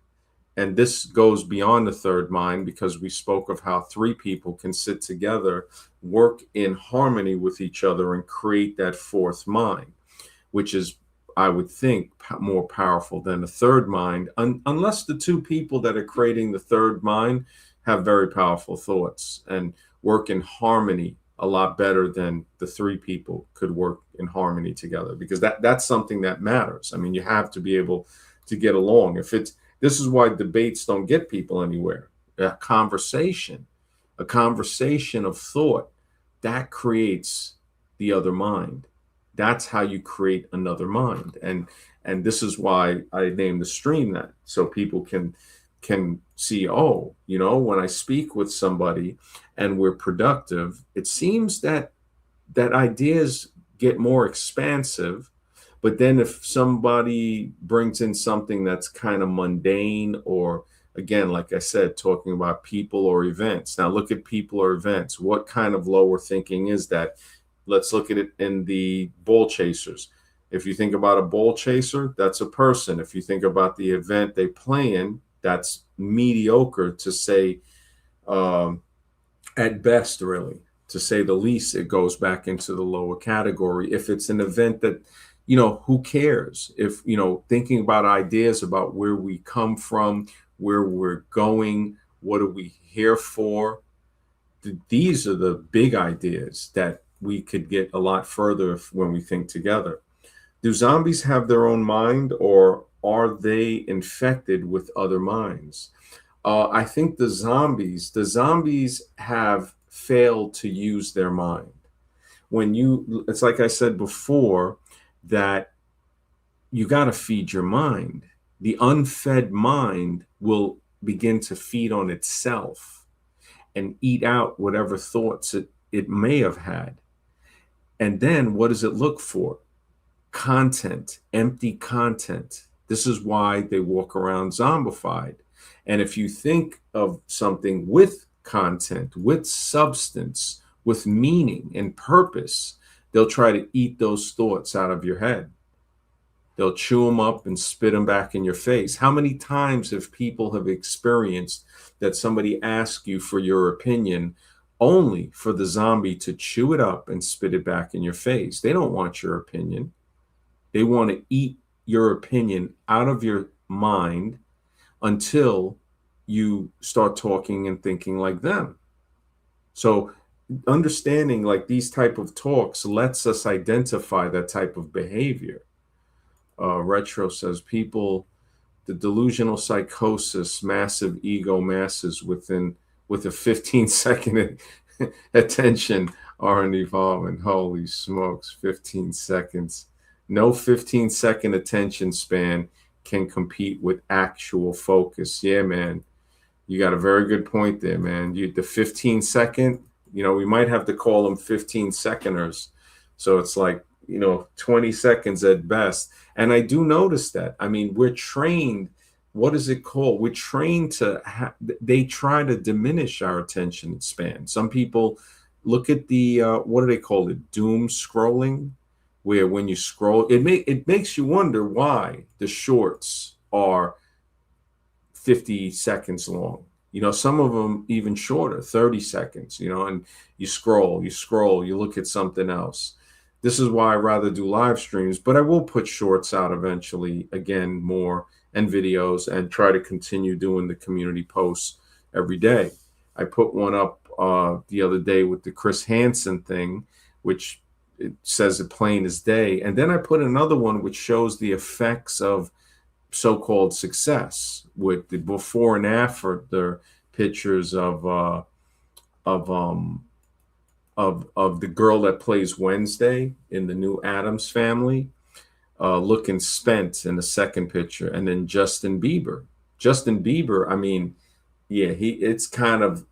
And this goes beyond the third mind, because we spoke of how three people can sit together, work in harmony with each other, and create that fourth mind, which is, I would think, more powerful than the third mind, unless the two people that are creating the third mind have very powerful thoughts and work in harmony a lot better than the three people could work in harmony together, because that's something that matters. I mean, you have to be able to get along. This is why debates don't get people anywhere. A conversation of thought, that creates the other mind. That's how you create another mind. And this is why I named the stream that, so people can see, when I speak with somebody and we're productive, it seems that ideas get more expansive. But then if somebody brings in something that's kind of mundane, or again, like I said, talking about people or events. Now look at people or events. What kind of lower thinking is that? Let's look at it in the ball chasers. If you think about a ball chaser, that's a person. If you think about the event they play in, that's mediocre, to say, at best, really. To say the least, it goes back into the lower category. If it's an event that, who cares? If, thinking about ideas about where we come from, where we're going, what are we here for? These are the big ideas that we could get a lot further when we think together. Do zombies have their own mind, or are they infected with other minds? I think the zombies have failed to use their mind. It's like I said before, that you got to feed your mind. The unfed mind will begin to feed on itself and eat out whatever thoughts it may have had. And then what does it look for? Content, empty content. This is why they walk around zombified. And if you think of something with content, with substance, with meaning and purpose, they'll try to eat those thoughts out of your head. They'll chew them up and spit them back in your face. How many times have people have experienced that somebody asks you for your opinion, only for the zombie to chew it up and spit it back in your face? They don't want your opinion. They want to eat your opinion out of your mind until you start talking and thinking like them. So understanding like these type of talks lets us identify that type of behavior. Retro says the delusional psychosis, massive ego masses with a 15-second attention aren't evolving. Holy smokes, 15 seconds. No 15-second attention span can compete with actual focus. Yeah, man. You got a very good point there, man. The 15-second, we might have to call them 15-seconders. So it's like, 20 seconds at best. And I do notice that. I mean, we're trained. What is it called? We're trained they try to diminish our attention span. Some people look at the, what do they call it? Doom scrolling, where when you scroll, it makes you wonder why the shorts are 50 seconds long. Some of them even shorter, 30 seconds, and you scroll, you look at something else. This is why I rather do live streams, but I will put shorts out eventually, again, more, and videos, and try to continue doing the community posts every day. I put one up the other day with the Chris Hansen thing, which it says it plain as day. And then I put another one which shows the effects of so-called success with the before and after the pictures of um of the girl that plays Wednesday in the new Addams Family, looking spent in the second picture, and then Justin Bieber. Justin Bieber, I mean, yeah, it's kind of,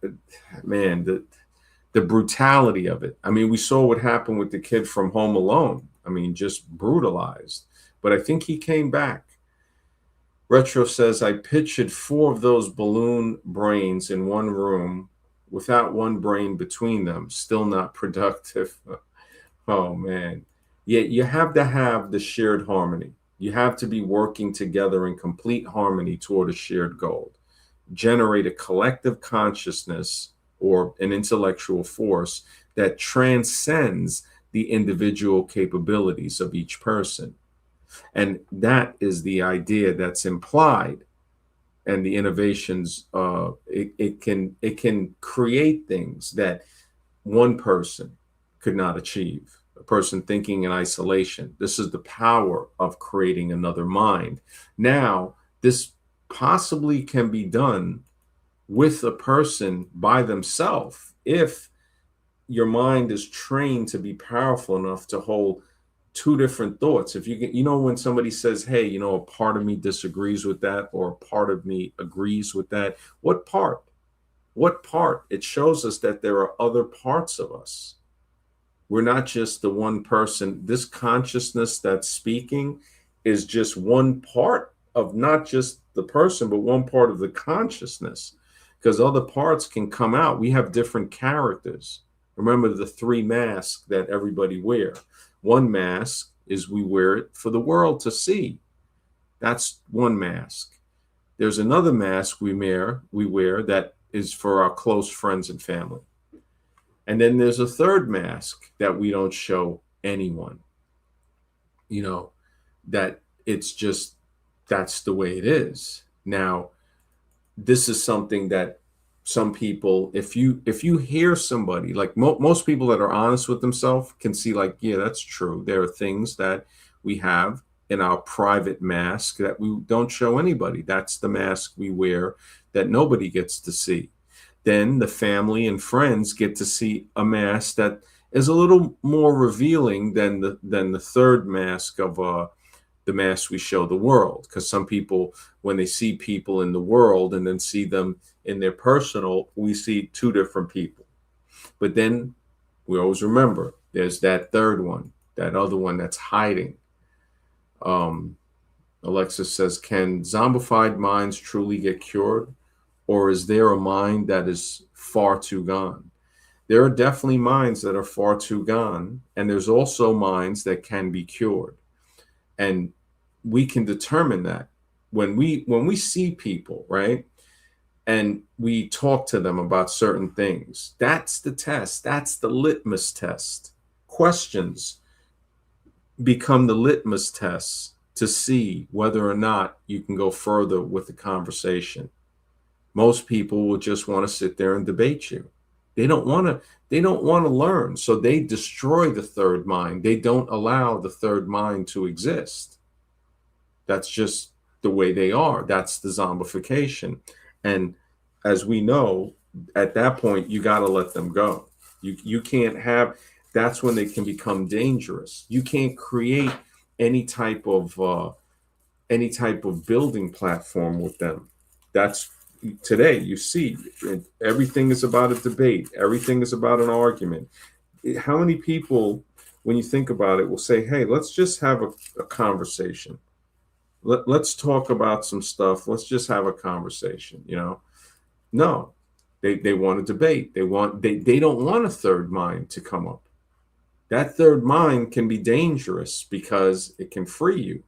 man, the brutality of it. I mean, we saw what happened with the kid from Home Alone. I mean, just brutalized. But I think he came back. Retro says, I pictured 4 of those balloon brains in one room without one brain between them. Still not productive. Oh, man. Yeah, you have to have the shared harmony. You have to be working together in complete harmony toward a shared goal. Generate a collective consciousness or an intellectual force that transcends the individual capabilities of each person. And that is the idea that's implied. And the innovations, it can create things that one person could not achieve. A person thinking in isolation. This is the power of creating another mind. Now, this possibly can be done with a person by themselves if your mind is trained to be powerful enough to hold 2 different thoughts. If you get, when somebody says, hey, a part of me disagrees with that, or a part of me agrees with that, what part? It shows us that there are other parts of us. We're not just the one person. This consciousness that's speaking is just one part of not just the person, but one part of the consciousness, because other parts can come out. We have different characters. Remember the 3 masks that everybody wear. One mask is we wear it for the world to see. That's one mask. There's another mask we wear that is for our close friends and family. And then there's a third mask that we don't show anyone. That it's just, that's the way it is. Now, this is something that some people, if you hear somebody, like most people that are honest with themselves can see, like, yeah, that's true. There are things that we have in our private mask that we don't show anybody. That's the mask we wear that nobody gets to see. Then the family and friends get to see a mask that is a little more revealing than the third mask of the mask we show the world. Because some people, when they see people in the world and then see them in their personal, we see 2 different people. But then we always remember there's that third one, that other one that's hiding. Alexis says, can zombified minds truly get cured? Or is there a mind that is far too gone? There are definitely minds that are far too gone. And there's also minds that can be cured. And we can determine that when we see people, right? And we talk to them about certain things. That's the test. That's the litmus test. Questions become the litmus tests to see whether or not you can go further with the conversation. Most people will just want to sit there and debate you. They don't want to learn. So they destroy the third mind. They don't allow the third mind to exist. That's just the way they are. That's the zombification. And as we know, at that point, you got to let them go. You can't have, that's when they can become dangerous. You can't create any type of building platform with them. That's today, you see, everything is about a debate. Everything is about an argument. How many people, when you think about it, will say, hey, let's just have a conversation. Let's talk about some stuff. Let's just have a conversation, No, they want to debate. They don't want a third mind to come up. That third mind can be dangerous because it can free you.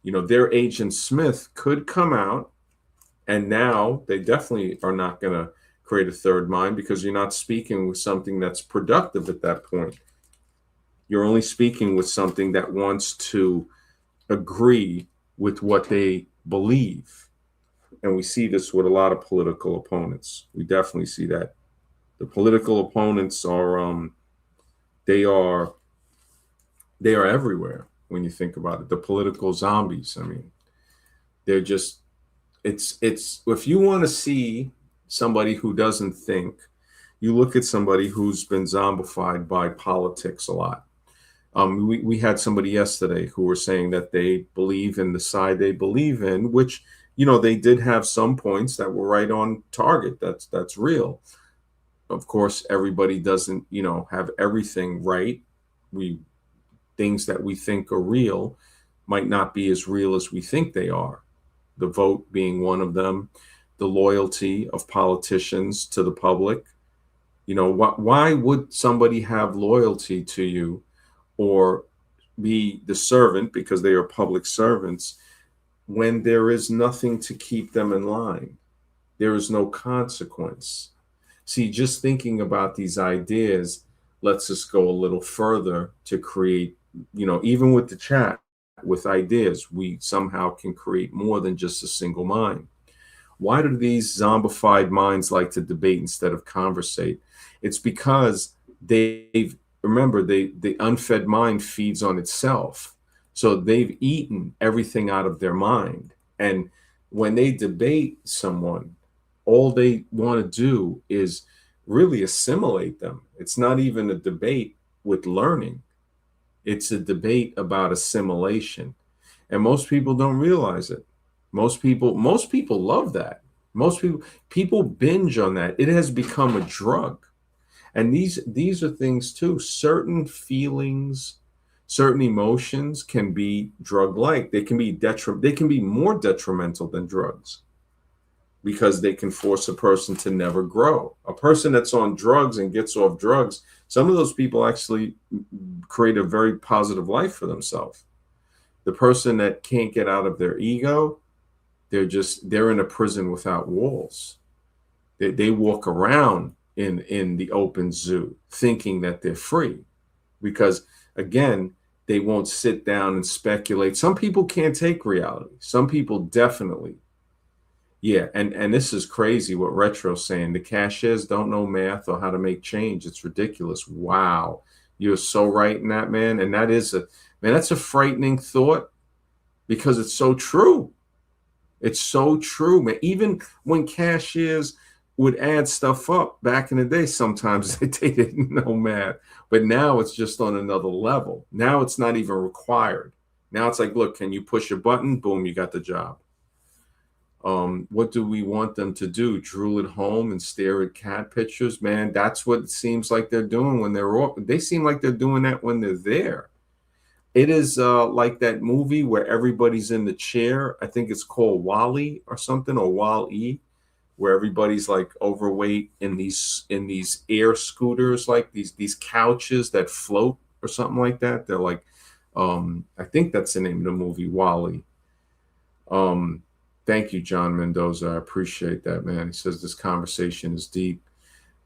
Their Agent Smith could come out And now they definitely are not going to create a third mind, because you're not speaking with something that's productive at that point. You're only speaking with something that wants to agree with what they believe. And we see this with a lot of political opponents. We definitely see that. The political opponents are they are they are everywhere when you think about it. The political zombies. I mean, they're just it's if you want to see somebody who doesn't think, you look at somebody who's been zombified by politics a lot. We had somebody yesterday who were saying that they believe in the side they believe in, which, they did have some points that were right on target. That's real. Of course, everybody doesn't, have everything right. We Things that we think are real might not be as real as we think they are. The vote being one of them, the loyalty of politicians to the public. Why would somebody have loyalty to you or be the servant, because they are public servants, when there is nothing to keep them in line? There is no consequence. See, just thinking about these ideas lets us go a little further to create, even with the chat, with ideas, we somehow can create more than just a single mind. Why do these zombified minds like to debate instead of conversate? It's because remember, the unfed mind feeds on itself. So they've eaten everything out of their mind. And when they debate someone, all they want to do is really assimilate them. It's not even a debate with learning. It's a debate about assimilation. And most people don't realize it. Most people love that. Most people binge on that. It has become a drug. And these are things too. Certain feelings, certain emotions can be drug-like. They can be more detrimental than drugs, because they can force a person to never grow. A person that's on drugs and gets off drugs, some of those people actually create a very positive life for themselves. The person that can't get out of their ego, they're in a prison without walls. They walk around in the open zoo thinking that they're free, because again, they won't sit down and speculate. Some people can't take reality. Some people definitely. Yeah, and this is crazy what Retro's saying. The cashiers don't know math or how to make change. It's ridiculous. Wow. You're so right in that, man. And that's a frightening thought, because it's so true. It's so true, man. Even when cashiers would add stuff up back in the day, sometimes they didn't know math. But now it's just on another level. Now it's not even required. Now it's like, look, can you push a button? Boom, you got the job. What do we want them to do? Drool at home and stare at cat pictures? Man, that's what it seems like they're doing when they seem like they're doing that when they're there. It is like that movie where everybody's in the chair. I think it's called Wall-E or something, or Wall-E, where everybody's like overweight in these air scooters, like these couches that float or something like that. They're like, I think that's the name of the movie, Wall-E. Thank you, John Mendoza. I appreciate that, man. He says this conversation is deep.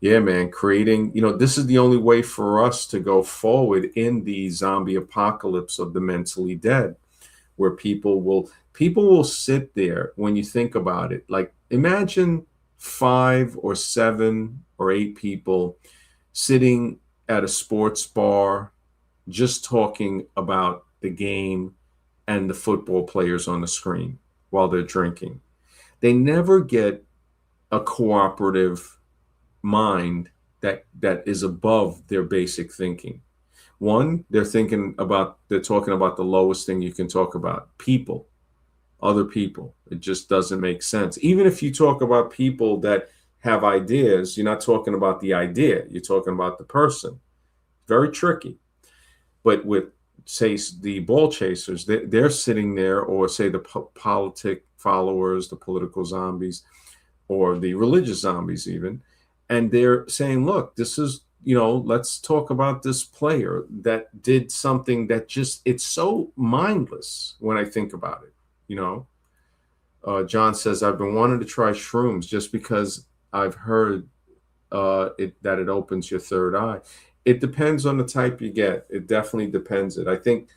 Yeah, man, creating, this is the only way for us to go forward in the zombie apocalypse of the mentally dead, where people will sit there. When you think about it, like, imagine 5 or 7 or 8 people sitting at a sports bar, just talking about the game and the football players on the screen while they're drinking. They never get a cooperative mind that is above their basic thinking. One, they're talking about the lowest thing you can talk about: people, other people. It just doesn't make sense. Even if you talk about people that have ideas, you're not talking about the idea, you're talking about the person. Very tricky. But with, say, the ball chasers, they're sitting there, or say the politic followers, the political zombies, or the religious zombies even, and they're saying, look, this is, let's talk about this player that did something that it's so mindless when I think about it. John says, I've been wanting to try shrooms just because I've heard that it opens your third eye. It depends on the type you get. It definitely depends. I think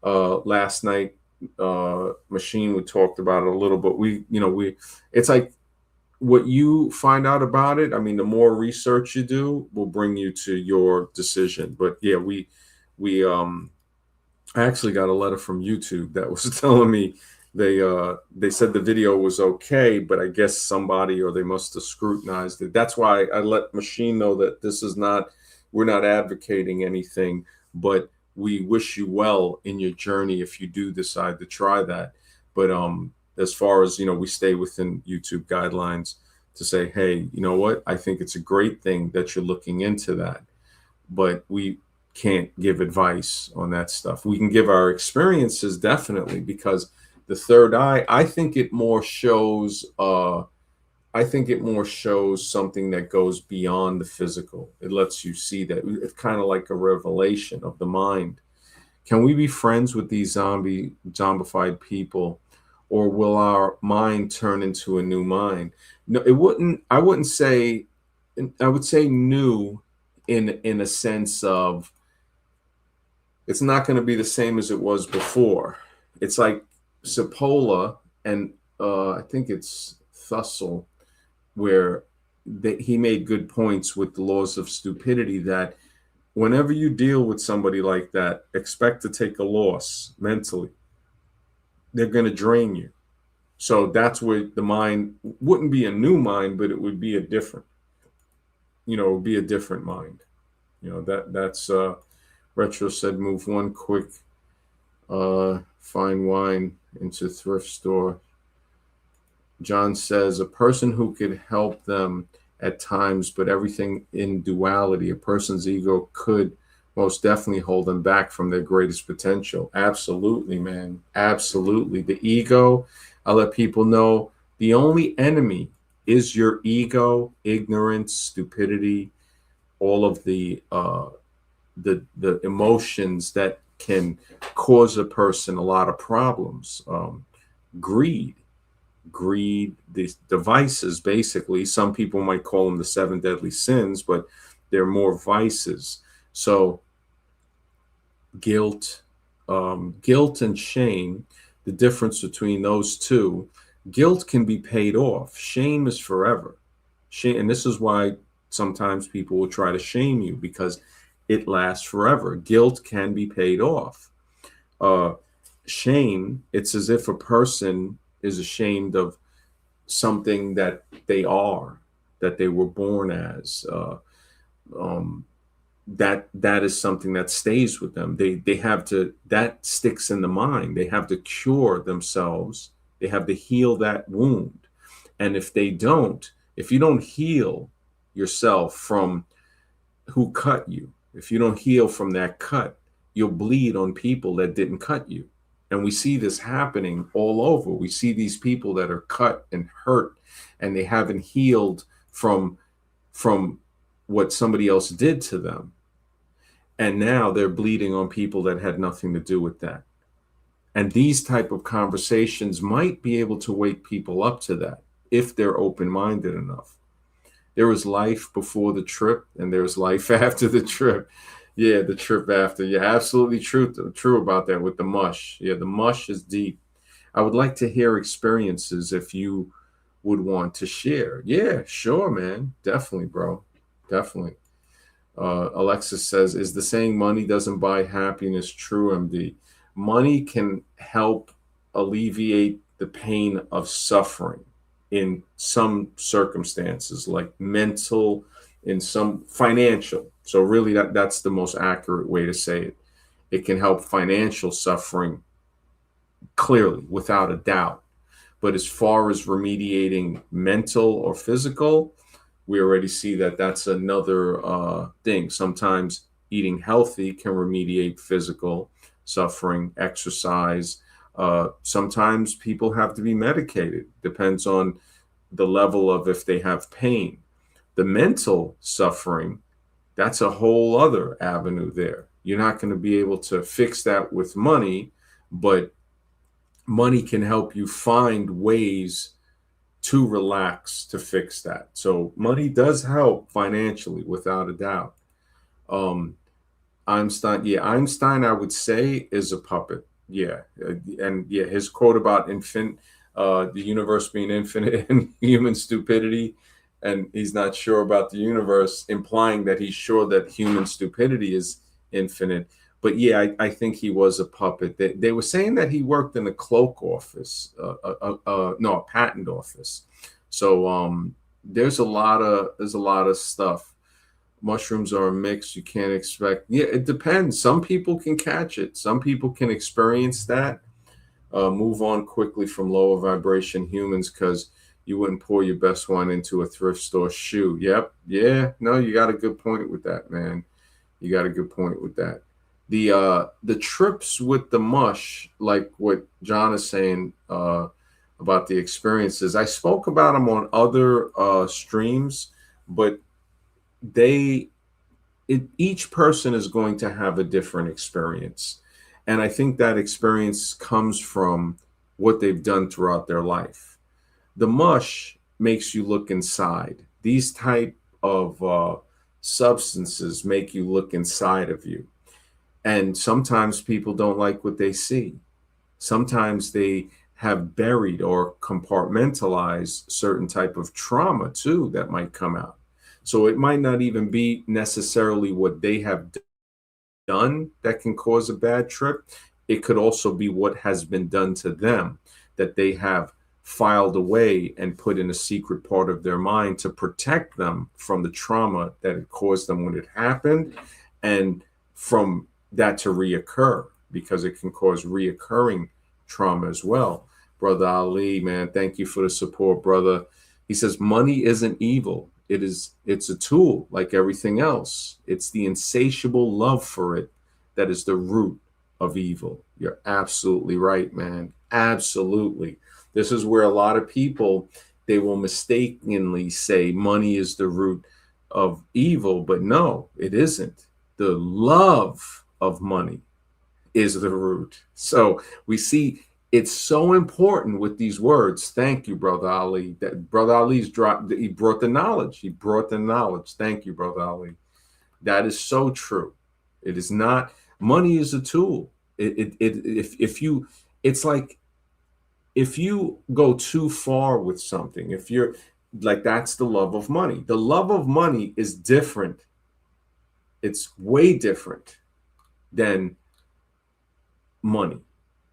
last night, Machine, we talked about it a little, but it's like what you find out about it. I mean, the more research you do will bring you to your decision. But yeah, we I actually got a letter from YouTube that was telling me they said the video was okay, but I guess somebody or they must have scrutinized it. That's why I let Machine know that this is not, we're not advocating anything, but we wish you well in your journey if you do decide to try that. But as far as, we stay within YouTube guidelines to say, hey, you know what? I think it's a great thing that you're looking into that, but we can't give advice on that stuff. We can give our experiences, definitely, because the third eye, I think it more shows something that goes beyond the physical. It lets you see that. It's kind of like a revelation of the mind. Can we be friends with these zombified people, or will our mind turn into a new mind? No, it wouldn't. I wouldn't say. I would say new, in a sense of, it's not going to be the same as it was before. It's like Cipolla and I think it's Thussell, where he made good points with the laws of stupidity, that whenever you deal with somebody like that, expect to take a loss mentally. They're going to drain you. So that's where the mind wouldn't be a new mind, but it would be a different, it would be a different mind. That's Retro said, move one quick fine wine into thrift store. John says, a person who could help them at times, but everything in duality, a person's ego could most definitely hold them back from their greatest potential. Absolutely, man. Absolutely. The ego, I let people know, the only enemy is your ego, ignorance, stupidity, all of the emotions that can cause a person a lot of problems. Greed, these devices, basically. Some people might call them the 7 deadly sins, but they're more vices. So guilt and shame, the difference between those two, guilt can be paid off. Shame is forever. Shame, and this is why sometimes people will try to shame you, because it lasts forever. Guilt can be paid off. Shame, it's as if a person is ashamed of something that they are, that they were born as. That is something that stays with them. They have to, that sticks in the mind. They have to cure themselves. They have to heal that wound. And if you don't heal yourself from who cut you, if you don't heal from that cut, you'll bleed on people that didn't cut you. And we see this happening all over. We see these people that are cut and hurt, and they haven't healed from what somebody else did to them. And now they're bleeding on people that had nothing to do with that. And these type of conversations might be able to wake people up to that if they're open-minded enough. There was life before the trip, and there's life after the trip. Yeah, the trip after. Yeah, absolutely true about that with the mush. Yeah, the mush is deep. I would like to hear experiences if you would want to share. Yeah, sure, man. Definitely, bro. Definitely. Alexis says, is the saying money doesn't buy happiness true, MD? Money can help alleviate the pain of suffering in some circumstances, like mental, in some financial. So really that's the most accurate way to say it. It can help financial suffering, clearly, without a doubt. But as far as remediating mental or physical, we already see that that's another thing. Sometimes eating healthy can remediate physical suffering, exercise. Sometimes people have to be medicated. Depends on the level of if they have pain. The mental suffering, that's a whole other avenue there. You're not going to be able to fix that with money, but money can help you find ways to relax, to fix that. So money does help financially, without a doubt. Um, Einstein, yeah, Einstein, I would say, is a puppet. Yeah, and yeah, his quote about the universe being infinite and human stupidity, and he's not sure about the universe, implying that he's sure that human stupidity is infinite. But yeah, I think he was a puppet. They were saying that he worked in a cloak office, no, a patent office. So there's a lot of stuff. Mushrooms are a mix. You can't expect. Yeah, it depends. Some people can catch it. Some people can experience that. Move on quickly from lower vibration humans, because you wouldn't pour your best wine into a thrift store shoe. Yep. Yeah. No, you got a good point with that, man. You got a good point with that. The trips with the mush, like what John is saying about the experiences. I spoke about them on other streams, but they each person is going to have a different experience, and I think that experience comes from what they've done throughout their life. The mush makes you look inside. These type of substances make you look inside of you, and sometimes people don't like what they see. Sometimes they have buried or compartmentalized certain type of trauma too that might come out. So it might not even be necessarily what they have done that can cause a bad trip. It could also be what has been done to them that they have filed away and put in a secret part of their mind to protect them from the trauma that it caused them when it happened, and from that to reoccur, because it can cause reoccurring trauma as well. Brother Ali, man, thank you for the support, brother. He says money isn't evil. It's a tool like everything else. It's the insatiable love for it that is the root of evil. You're absolutely right, man. Absolutely. This is where a lot of people, they will mistakenly say money is the root of evil, but no, it isn't. The love of money is the root. So we see it's so important with these words. Thank you, Brother Ali. That Brother Ali's dropped, he brought the knowledge. He brought the knowledge. Thank you, Brother Ali. That is so true. It is not, money is a tool. If you, it's like, if you go too far with something, if you're like, that's the love of money. The love of money is different. It's way different than money.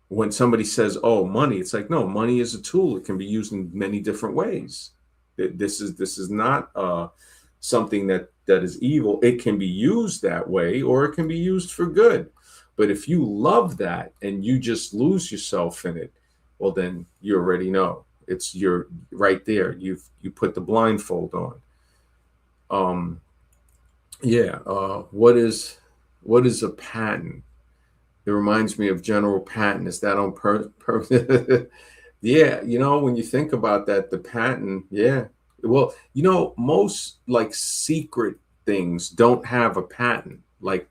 When somebody says, oh, money, it's like, no, money is a tool. It can be used in many different ways. This is not something that is evil. It can be used that way, or it can be used for good. But if you love that and you just lose yourself in it, well, then you already know. You're right there. You put the blindfold on. What is a patent? It reminds me of General Patton. Is that on purpose? Yeah, when you think about that, the patent, yeah. Well, most like secret things don't have a patent. Like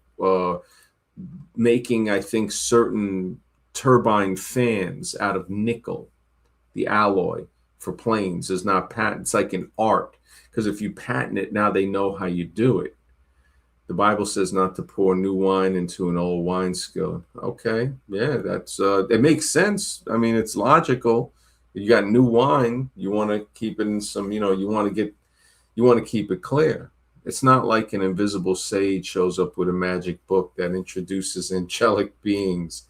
making, I think, certain turbine fans out of nickel, the alloy for planes is not patent. It's like an art, because if you patent it, now they know how you do it. The Bible says not to pour new wine into an old wineskin. Okay, yeah, that's it makes sense. I mean, it's logical. You got new wine, you want to keep it in some, you want to keep it clear. It's not like an invisible sage shows up with a magic book that introduces angelic beings.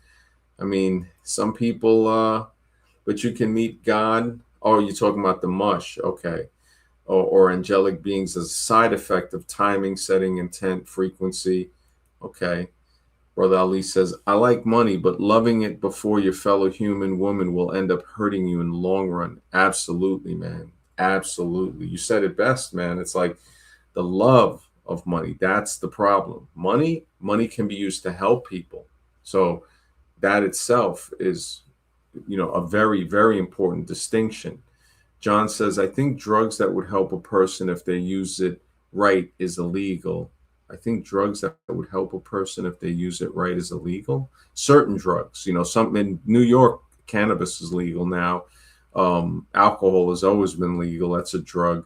I mean, some people, but you can meet God. Oh, you're talking about the mush. Okay. Or angelic beings as a side effect of timing, setting, intent, frequency. Okay. Brother Ali says, I like money, but loving it before your fellow human woman will end up hurting you in the long run. Absolutely, man. Absolutely. You said it best, man. It's like the love of money. That's the problem. Money can be used to help people. So that itself is, a very, very important distinction. John says, I think drugs that would help a person if they use it right is illegal. I think drugs that would help a person if they use it right is illegal. Certain drugs, something in New York, cannabis is legal now. Alcohol has always been legal. That's a drug.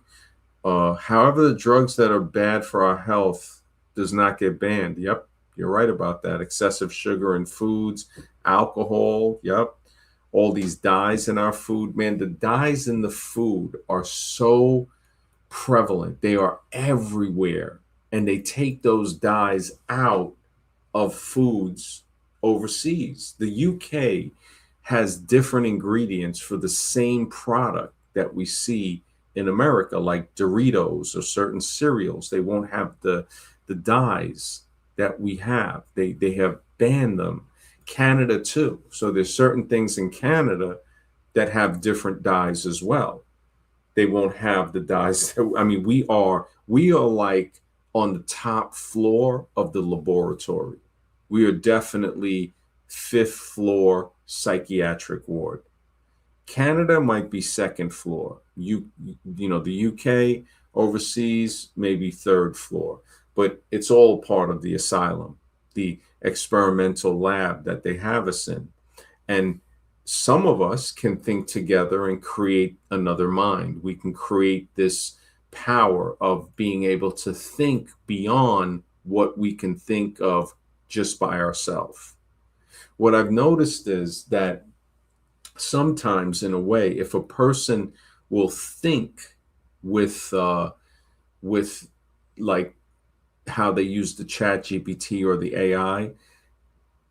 However, the drugs that are bad for our health does not get banned. Yep, you're right about that. Excessive sugar in foods, alcohol. Yep, all these dyes in our food. Man, the dyes in the food are so prevalent. They are everywhere, and they take those dyes out of foods overseas. The UK has different ingredients for the same product that we see in America, like Doritos or certain cereals. They won't have the dyes that we have. They have banned them. Canada too. So there's certain things in Canada that have different dyes as well. They won't have the dyes. I mean, we are like on the top floor of the laboratory. We are definitely fifth floor psychiatric ward. Canada might be second floor. The UK overseas maybe third floor, but it's all part of the asylum, the experimental lab that they have us in. And some of us can think together and create another mind. We can create this power of being able to think beyond what we can think of just by ourselves. What I've noticed is that sometimes, in a way, if a person will think with like how they use the chat GPT or the AI,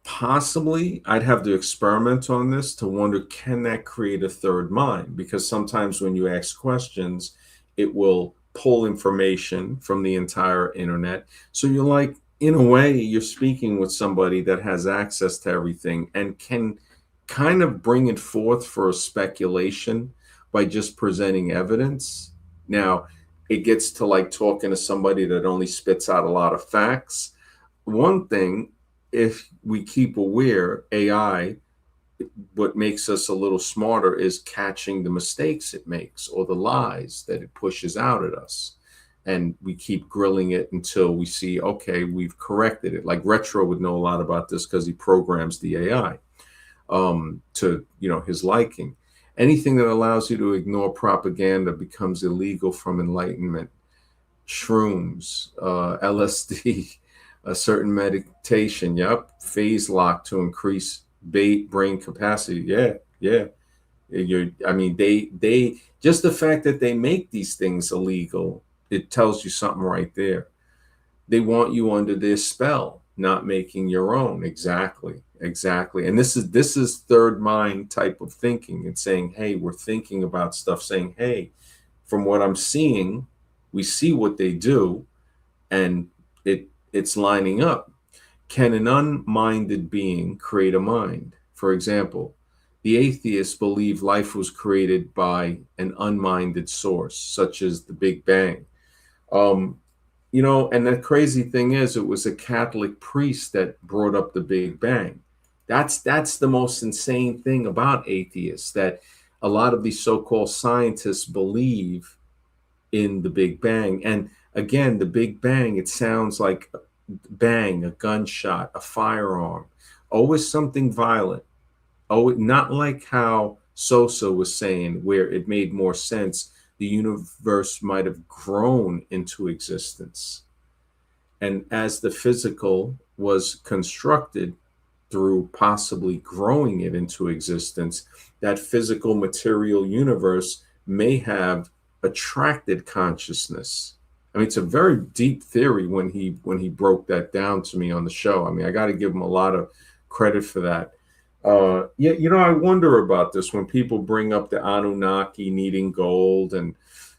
possibly I'd have to experiment on this to wonder, can that create a third mind? Because sometimes when you ask questions, it will pull information from the entire internet. So you're like, in a way, you're speaking with somebody that has access to everything and can kind of bring it forth for a speculation by just presenting evidence. Now, it gets to like talking to somebody that only spits out a lot of facts. One thing, if we keep aware, AI, what makes us a little smarter is catching the mistakes it makes or the lies that it pushes out at us. And we keep grilling it until we see, okay, we've corrected it. Like Retro would know a lot about this because he programs the AI to his liking. Anything that allows you to ignore propaganda becomes illegal from enlightenment. Shrooms, LSD, a certain meditation. Yep, phase lock to increase brain capacity. Yeah. They just the fact that they make these things illegal, it tells you something right there. They want you under their spell, not making your own. Exactly. And this is third mind type of thinking. It's saying, hey, we're thinking about stuff, saying, hey, from what I'm seeing, we see what they do, and it's lining up. Can an unminded being create a mind? For example, the atheists believe life was created by an unminded source, such as the Big Bang. And the crazy thing is, it was a Catholic priest that brought up the Big Bang. That's the most insane thing about atheists, that a lot of these so-called scientists believe in the Big Bang. And again, the Big Bang, it sounds like bang, a gunshot, a firearm, always something violent. Oh, not like how Sosa was saying, where it made more sense. The universe might have grown into existence. And as the physical was constructed through possibly growing it into existence, that physical material universe may have attracted consciousness. I mean, it's a very deep theory when he broke that down to me on the show. I mean, I got to give him a lot of credit for that. I wonder about this when people bring up the Anunnaki needing gold and,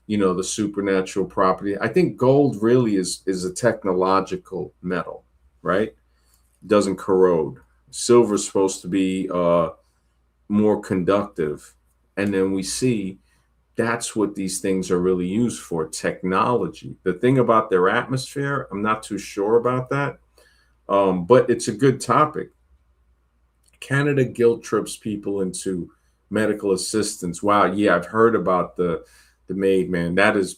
the supernatural property. I think gold really is a technological metal, right? It doesn't corrode. Silver is supposed to be more conductive. And then we see that's what these things are really used for, technology. The thing about their atmosphere, I'm not too sure about that, but it's a good topic. Canada guilt trips people into medical assistance. Wow, yeah, I've heard about the maid, man. That's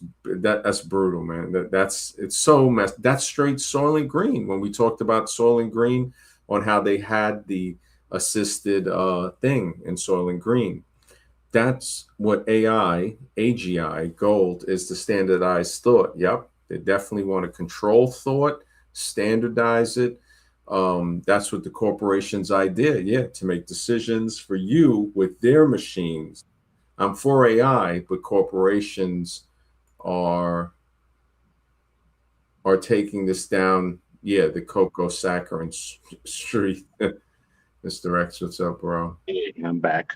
brutal, man. It's so messed. That's straight Soylent Green. When we talked about Soylent Green on how they had the assisted thing in Soylent Green. That's what AI, AGI, gold is to standardize thought. Yep. They definitely want to control thought, standardize it. That's what the corporation's idea, yeah, to make decisions for you with their machines. I'm for AI, but corporations are taking this down. Yeah, the cocoa saccharin street. Mr. X, what's up, bro? Hey, I'm back.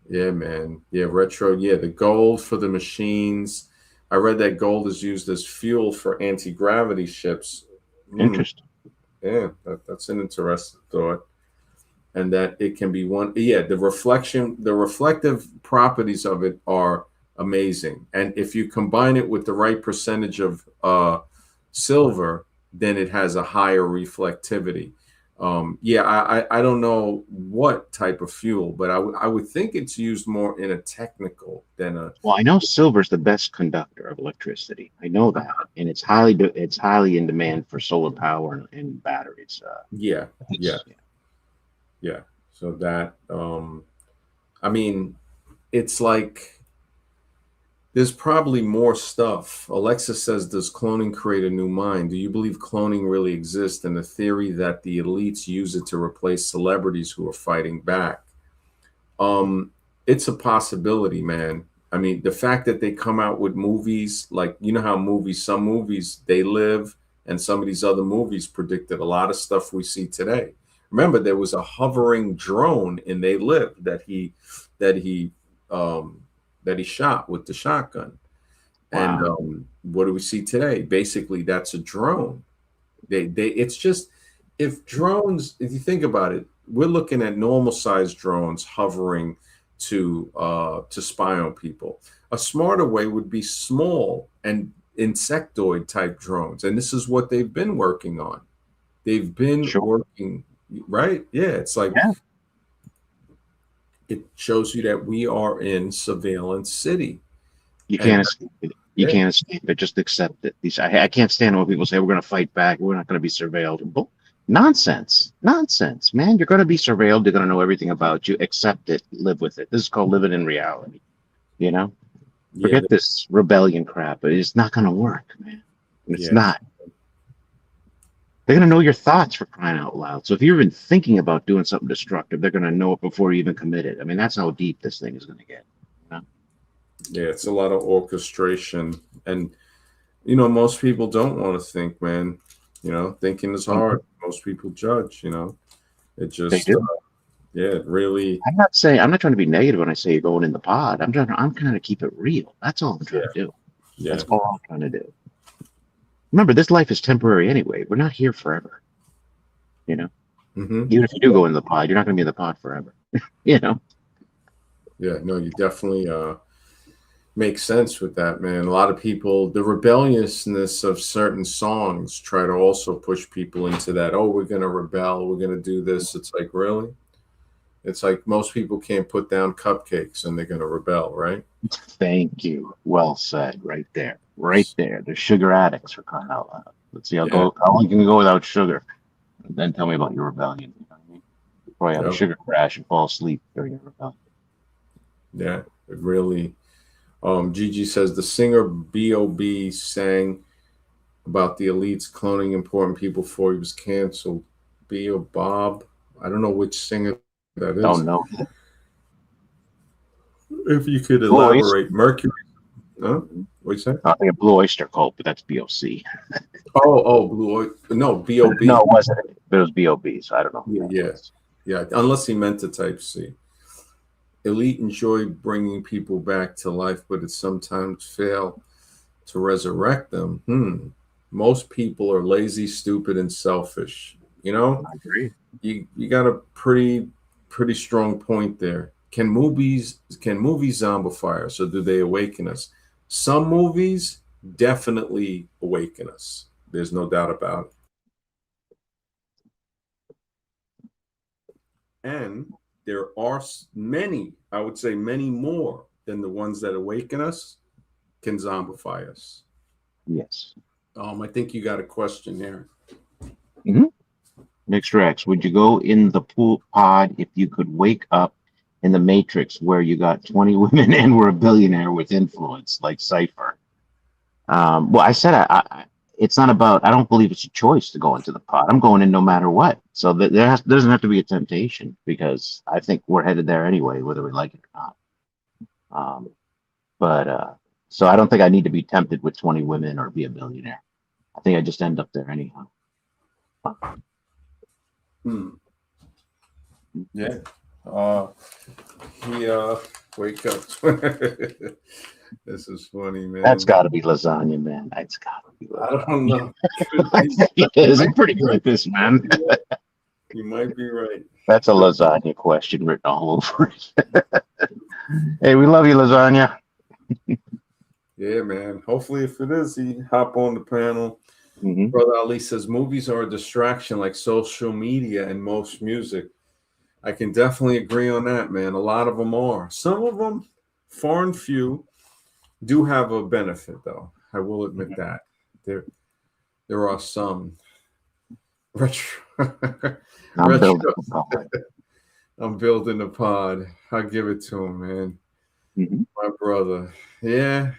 Yeah, man. Yeah, retro. Yeah, the gold for the machines. I read that gold is used as fuel for anti-gravity ships. Interesting. Yeah, that's an interesting thought. And that it can be one. Yeah, the reflective properties of it are amazing. And if you combine it with the right percentage of silver, then it has a higher reflectivity. Yeah, I don't know what type of fuel, but I would think it's used more in a technical than a. Well, I know silver's the best conductor of electricity. I know that, and it's highly in demand for solar power and batteries. Yeah, yeah, yeah. So that I mean, it's like there's probably more stuff. Alexa says, does cloning create a new mind? Do you believe cloning really exists, and the theory that the elites use it to replace celebrities who are fighting back? Um, it's a possibility, man. I mean, the fact that they come out with movies, like, you know how some movies, they live, and some of these other movies predicted a lot of stuff we see today. Remember, there was a hovering drone in They Live that he um, he shot with the shotgun. And Wow. what do we see today? Basically, that's a drone. It's just, if drones, if you think about it, we're looking at normal sized drones hovering to spy on people. A smarter way would be small and insectoid type drones, and this is what they've been working on. They've been Sure. working, right? Yeah, it's like Yeah. it shows you that we are in surveillance city. You And can't escape it. You yeah, can't escape it. Just accept it. I can't stand when people say we're going to fight back. We're not going to be surveilled. Nonsense. Nonsense, man. You're going to be surveilled. They're going to know everything about you. Accept it. Live with it. This is called living in reality. You know? yeah, Forget this rebellion crap. It's not going to work, man. It's yeah, not. They're going to know your thoughts, for crying out loud. So if you're even thinking about doing something destructive, they're going to know it before you even commit it. I mean, that's how deep this thing is going to get. You know? yeah. It's a lot of orchestration, and most people don't want to think, man. Thinking is hard. Most people judge. It They just, do. yeah, it really, I'm not trying to be negative when I say you're going in the pod. I'm trying to keep it real. That's all I'm trying yeah, to do. yeah. That's all I'm trying to do. Remember, this life is temporary anyway. We're not here forever. You know, Hmm. even if you do go in the pod, you're not going to be in the pod forever. You know, Yeah, no, you definitely make sense with that, man. A lot of people, the rebelliousness of certain songs try to also push people into that. Oh, we're gonna rebel. We're gonna do this. It's like, really? It's like most people can't put down cupcakes and they're gonna rebel, right? thank you. Well said. Right there. Right there. The sugar addicts, for crying out loud. Let's see. Yeah. How long can you go without sugar? And then tell me about your rebellion. You know what I mean? Before you have a Yep. sugar crash and fall asleep during your rebellion. Yeah. It really. Gigi says the singer B.O.B. sang about the elites cloning important people before he was canceled. B or Bob. I don't know which singer that Oh is. no. If you could Blue Oyster. elaborate. Mercury. Huh? What you say? I think a Blue Oyster Cult, but that's BOC. Oh, Blue Oyster. No, B.O.B. No, it wasn't. But it was BOB, so I don't know who Yeah, that yeah, was. yeah. Unless he meant to type C. Elite enjoy bringing people back to life, but it sometimes fail to resurrect them. Most people are lazy, stupid, and selfish. I agree. You got a pretty strong point there. Can movies zombify us, or do they awaken us? Some movies definitely awaken us. There's no doubt about it. And there are many, I would say many more than the ones that awaken us can zombify us. Yes. I think you got a question there. Mhm. Mixed Rex, would you go in the pool pod if you could wake up in the Matrix where you got 20 women and were a billionaire with influence, like Cypher? Well, I said it's not about. I don't believe it's a choice to go into the pod. I'm going in no matter what. So doesn't have to be a temptation because I think we're headed there anyway, whether we like it or not. But so I don't think I need to be tempted with 20 women or be a billionaire. I think I just end up there anyhow. Yeah. He wake up. This is funny, man. That's got to be lasagna, man. That's got to be lasagna. I don't know. It is. I'm pretty good at this, man. You might be right. That's a lasagna question written all over it. Hey, we love you, lasagna. Yeah, man. Hopefully, if it is, he hop on the panel. Mm-hmm. Brother Ali says movies are a distraction like social media and most music. I can definitely agree on that, man. A lot of them are. Some of them, far and few, do have a benefit, though. I will admit that. There are some. Retro. I'm building a pod. I'll give it to him, man. Mm-hmm. My brother. Yeah,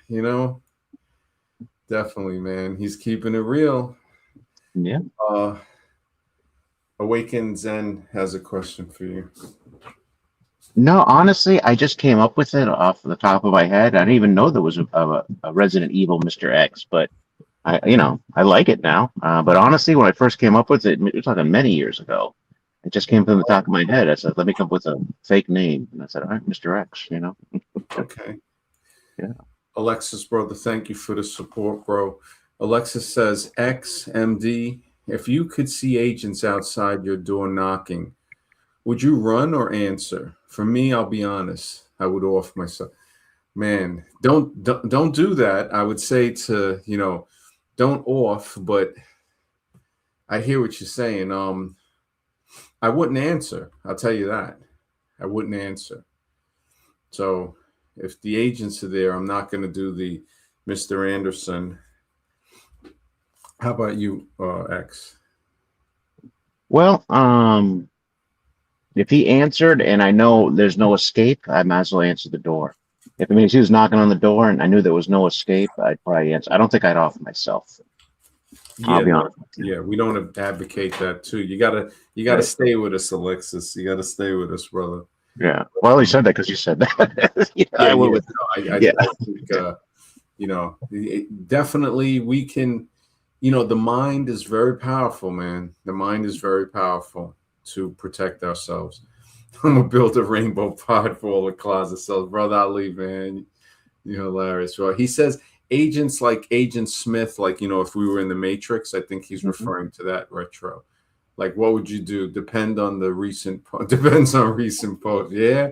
definitely, man. He's keeping it real. Yeah. Awakened Zen has a question for you. No, honestly, I just came up with it off the top of my head. I didn't even know there was a Resident Evil Mr. X, but I like it now. But honestly, when I first came up with it, it was like many years ago. It just came from the top of my head. I said, let me come up with a fake name. And I said, all right, Mr. X, Okay. Yeah. Alexis, brother, thank you for the support, bro. Alexis says, XMD, if you could see agents outside your door knocking, would you run or answer? For me, I'll be honest, I would off myself. Man, don't do that. I would say to, don't off, but I hear what you're saying. I wouldn't answer. I'll tell you that. I wouldn't answer. So if the agents are there, I'm not going to do the Mr. Anderson. How about you, X? Well, if he answered and I know there's no escape, I might as well answer the door. If it means he was knocking on the door and I knew there was no escape, I'd probably answer. I don't think I'd offer myself. I'll be honest. Yeah, we don't advocate that too. You gotta Right. stay with us, Alexis. You gotta stay with us, brother. Yeah. Well, he said that because you said that. I went with. I think, definitely we can. The mind is very powerful, man. The mind is very powerful to protect ourselves. I'm gonna build a rainbow pod for all the closet cells, brother Ali, man. You're hilarious. Well, he says agents like Agent Smith, like if we were in the Matrix, I think he's referring to that retro. Like, what would you do? Depends on recent post. Yeah,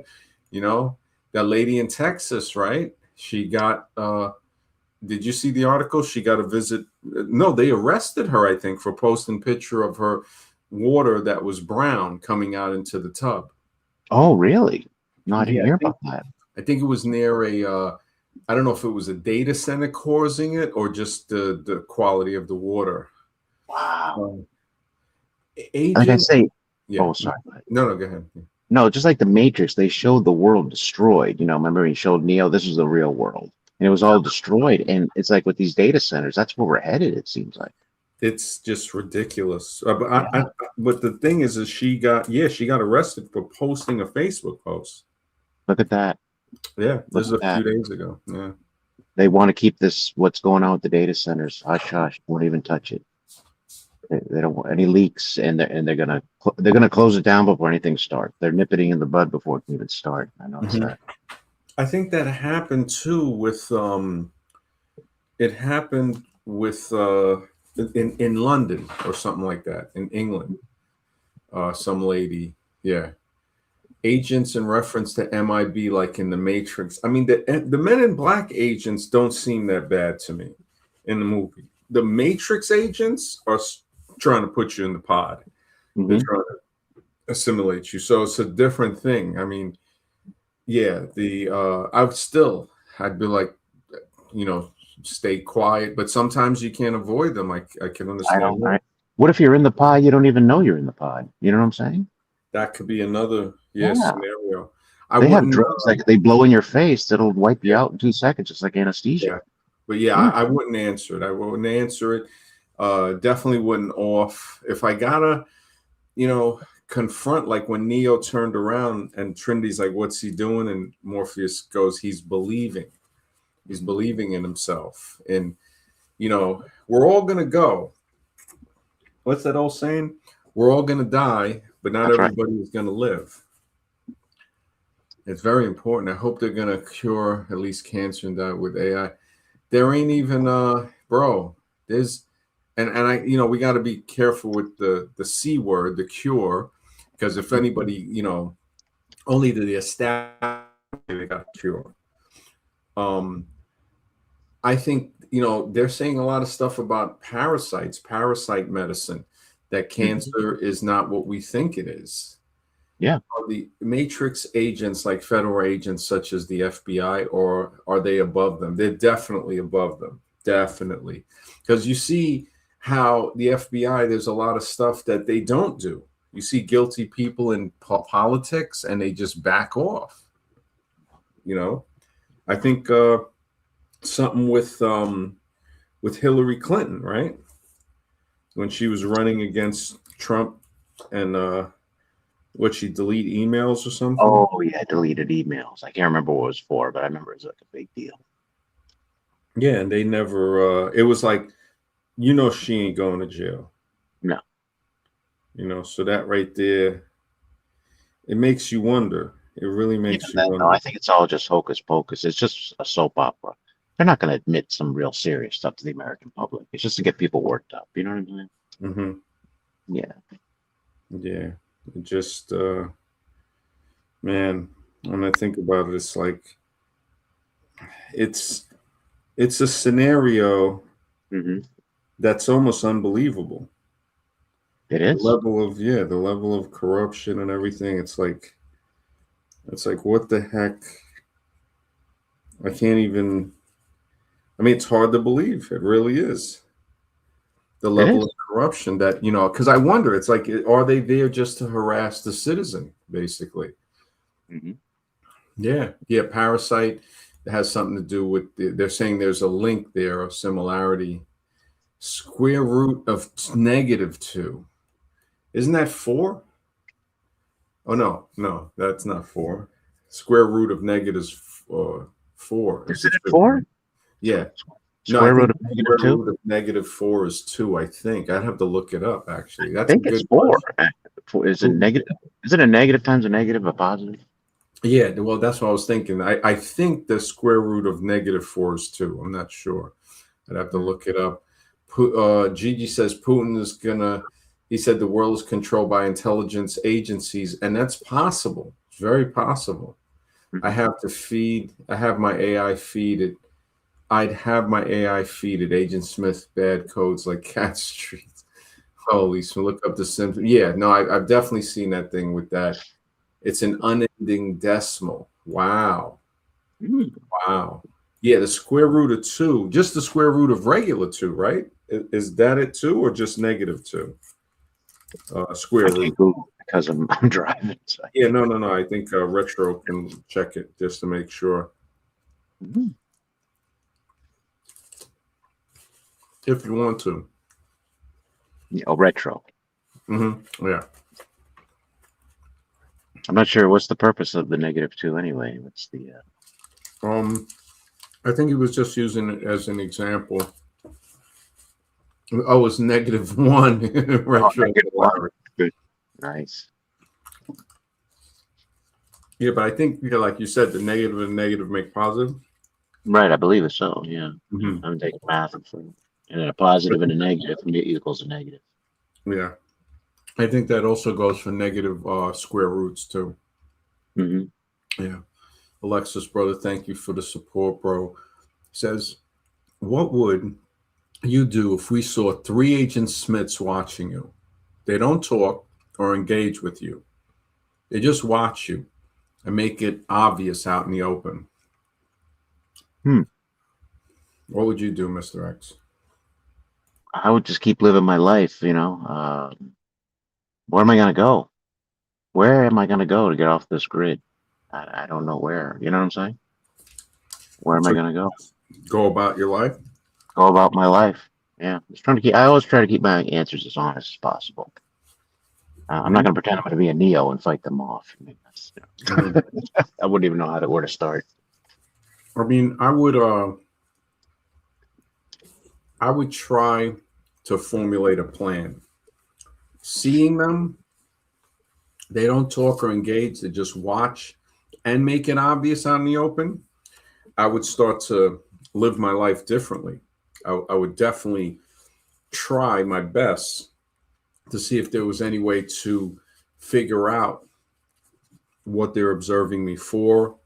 that lady in Texas, right? She got. Did you see the article? She got a visit. No, they arrested her, I think, for posting a picture of her water that was brown coming out into the tub. Oh, really? No, I didn't hear about that. I think it was near I don't know if it was a data center causing it or just the quality of the water. Wow. Agent, like I say, yeah. Oh, sorry. No, go ahead. No, just like the Matrix, they showed the world destroyed. Remember he showed Neo, this was the real world. And it was all destroyed. And it's like with these data centers, that's where we're headed, it seems like. It's just ridiculous. But the thing is she got arrested for posting a Facebook post. Look at that. Yeah, this is a few days ago. Yeah. They want to keep what's going on with the data centers. Hush, won't even touch it. They don't want any leaks, and they're gonna close it down before anything starts. They're nipping it in the bud before it can even start. I know it's that. I think that happened too with it happened with in London or something like that, in England. Some lady, agents in reference to MIB, like in the Matrix. I mean, the Men in Black agents don't seem that bad to me in the movie. The Matrix agents are trying to put you in the pod. They're trying to assimilate you. So it's a different thing. I mean, yeah, I'd be like, stay quiet, but sometimes you can't avoid them. I can understand. What if you're in the pod? You don't even know you're in the pod. You know what I'm saying? That could be another Yeah. scenario. I They have wouldn't. drugs like they blow in your face that'll wipe you Yeah. out in 2 seconds, just like anesthesia. Yeah, but yeah, Yeah. I wouldn't answer it. I wouldn't answer it. Definitely wouldn't off. If I gotta, confront, like when Neo turned around and Trinity's like, "What's he doing?" and Morpheus goes, "He's believing. He's believing in himself." And we're all gonna go. What's that old saying? We're all gonna die, but not That's right. everybody is gonna live. It's very important. I hope they're gonna cure at least cancer and die with AI. There ain't even bro. There's and I we got to be careful with the C word, the cure, because if anybody only the established they got a cure. I think they're saying a lot of stuff about parasites, parasite medicine, that cancer is not what we think it is. Yeah. Are the matrix agents like federal agents such as the FBI, or are they above them? They're definitely above them. Definitely. Because you see how the FBI, there's a lot of stuff that they don't do. You see guilty people in politics and they just back off. I think something with Hillary Clinton, right? When she was running against Trump and what, she delete emails or something? Oh yeah, deleted emails. I can't remember what it was for, but I remember it was like a big deal. Yeah, and they never it was like, she ain't going to jail. No. So that right there, it makes you wonder. It really makes you wonder. No, I think it's all just hocus pocus. It's just a soap opera. They're not going to admit some real serious stuff to the American public. It's just to get people worked up. You know what I mean? Mm-hmm. Yeah. Yeah. It just man, when I think about it, it's like it's a scenario that's almost unbelievable. It is. The level of corruption and everything. It's like what the heck? I can't even. I mean, it's hard to believe. It really is. The level of corruption that because I wonder. It's like, are they there just to harass the citizen, basically? Yeah. Parasite has something to do with. They're saying there's a link there, a similarity. Square root of -2. Isn't that 4? Oh no, that's not 4. Square root of negative 4. Is it 4? Yeah. Square root of -4 is 2. I think I'd have to look it up. Actually, that's I think it's 4. Is it negative? Is it a negative times a negative, a positive? Yeah. Well, that's what I was thinking. I think the square root of -4 is 2. I'm not sure. I'd have to look it up. Gigi says Putin is gonna. He said the world is controlled by intelligence agencies, and that's possible. It's very possible. I have my AI feed it. I'd have my AI feed it Agent Smith bad codes like Cat Street. Holy, so look up the Simpsons. Yeah, no, I've definitely seen that thing with that. It's an unending decimal. Wow. Wow. Yeah, the square root of 2, just the square root of regular 2, right? Is that it too, or just -2? Square root. Because I'm driving. So. Yeah, no. I think Retro can check it just to make sure. If you want to. Yeah, Retro. Yeah. I'm not sure what's the purpose of the -2 anyway. What's the I think he was just using it as an example. Oh, it's -1. Retro. Good. Nice. Yeah, but I think like you said, the negative and negative make positive. Right, I believe it so. Yeah. I'm taking math and a positive and a negative equals a negative. Yeah. I think that also goes for negative square roots too. Yeah. Alexis, brother, thank you for the support, bro. Says, what would you do if we saw 3 Agent Smiths watching you? They don't talk or engage with you. They just watch you and make it obvious out in the open. What would you do, Mr. X? I would just keep living my life. Where am I going to go? Where am I going to go to get off this grid? I don't know where. You know what I'm saying? Where am I So going to go? go about your life. Go about my life. Yeah, just trying to keep. I always try to keep my answers as honest as possible. I'm not going to pretend I'm going to be a Neo and fight them off. I mean, Mhm. I wouldn't even know where to start. I mean, I would try to formulate a plan. Seeing them, they don't talk or engage, they just watch and make it obvious out in the open. I would start to live my life differently. I would definitely try my best to see if there was any way to figure out what they're observing me for,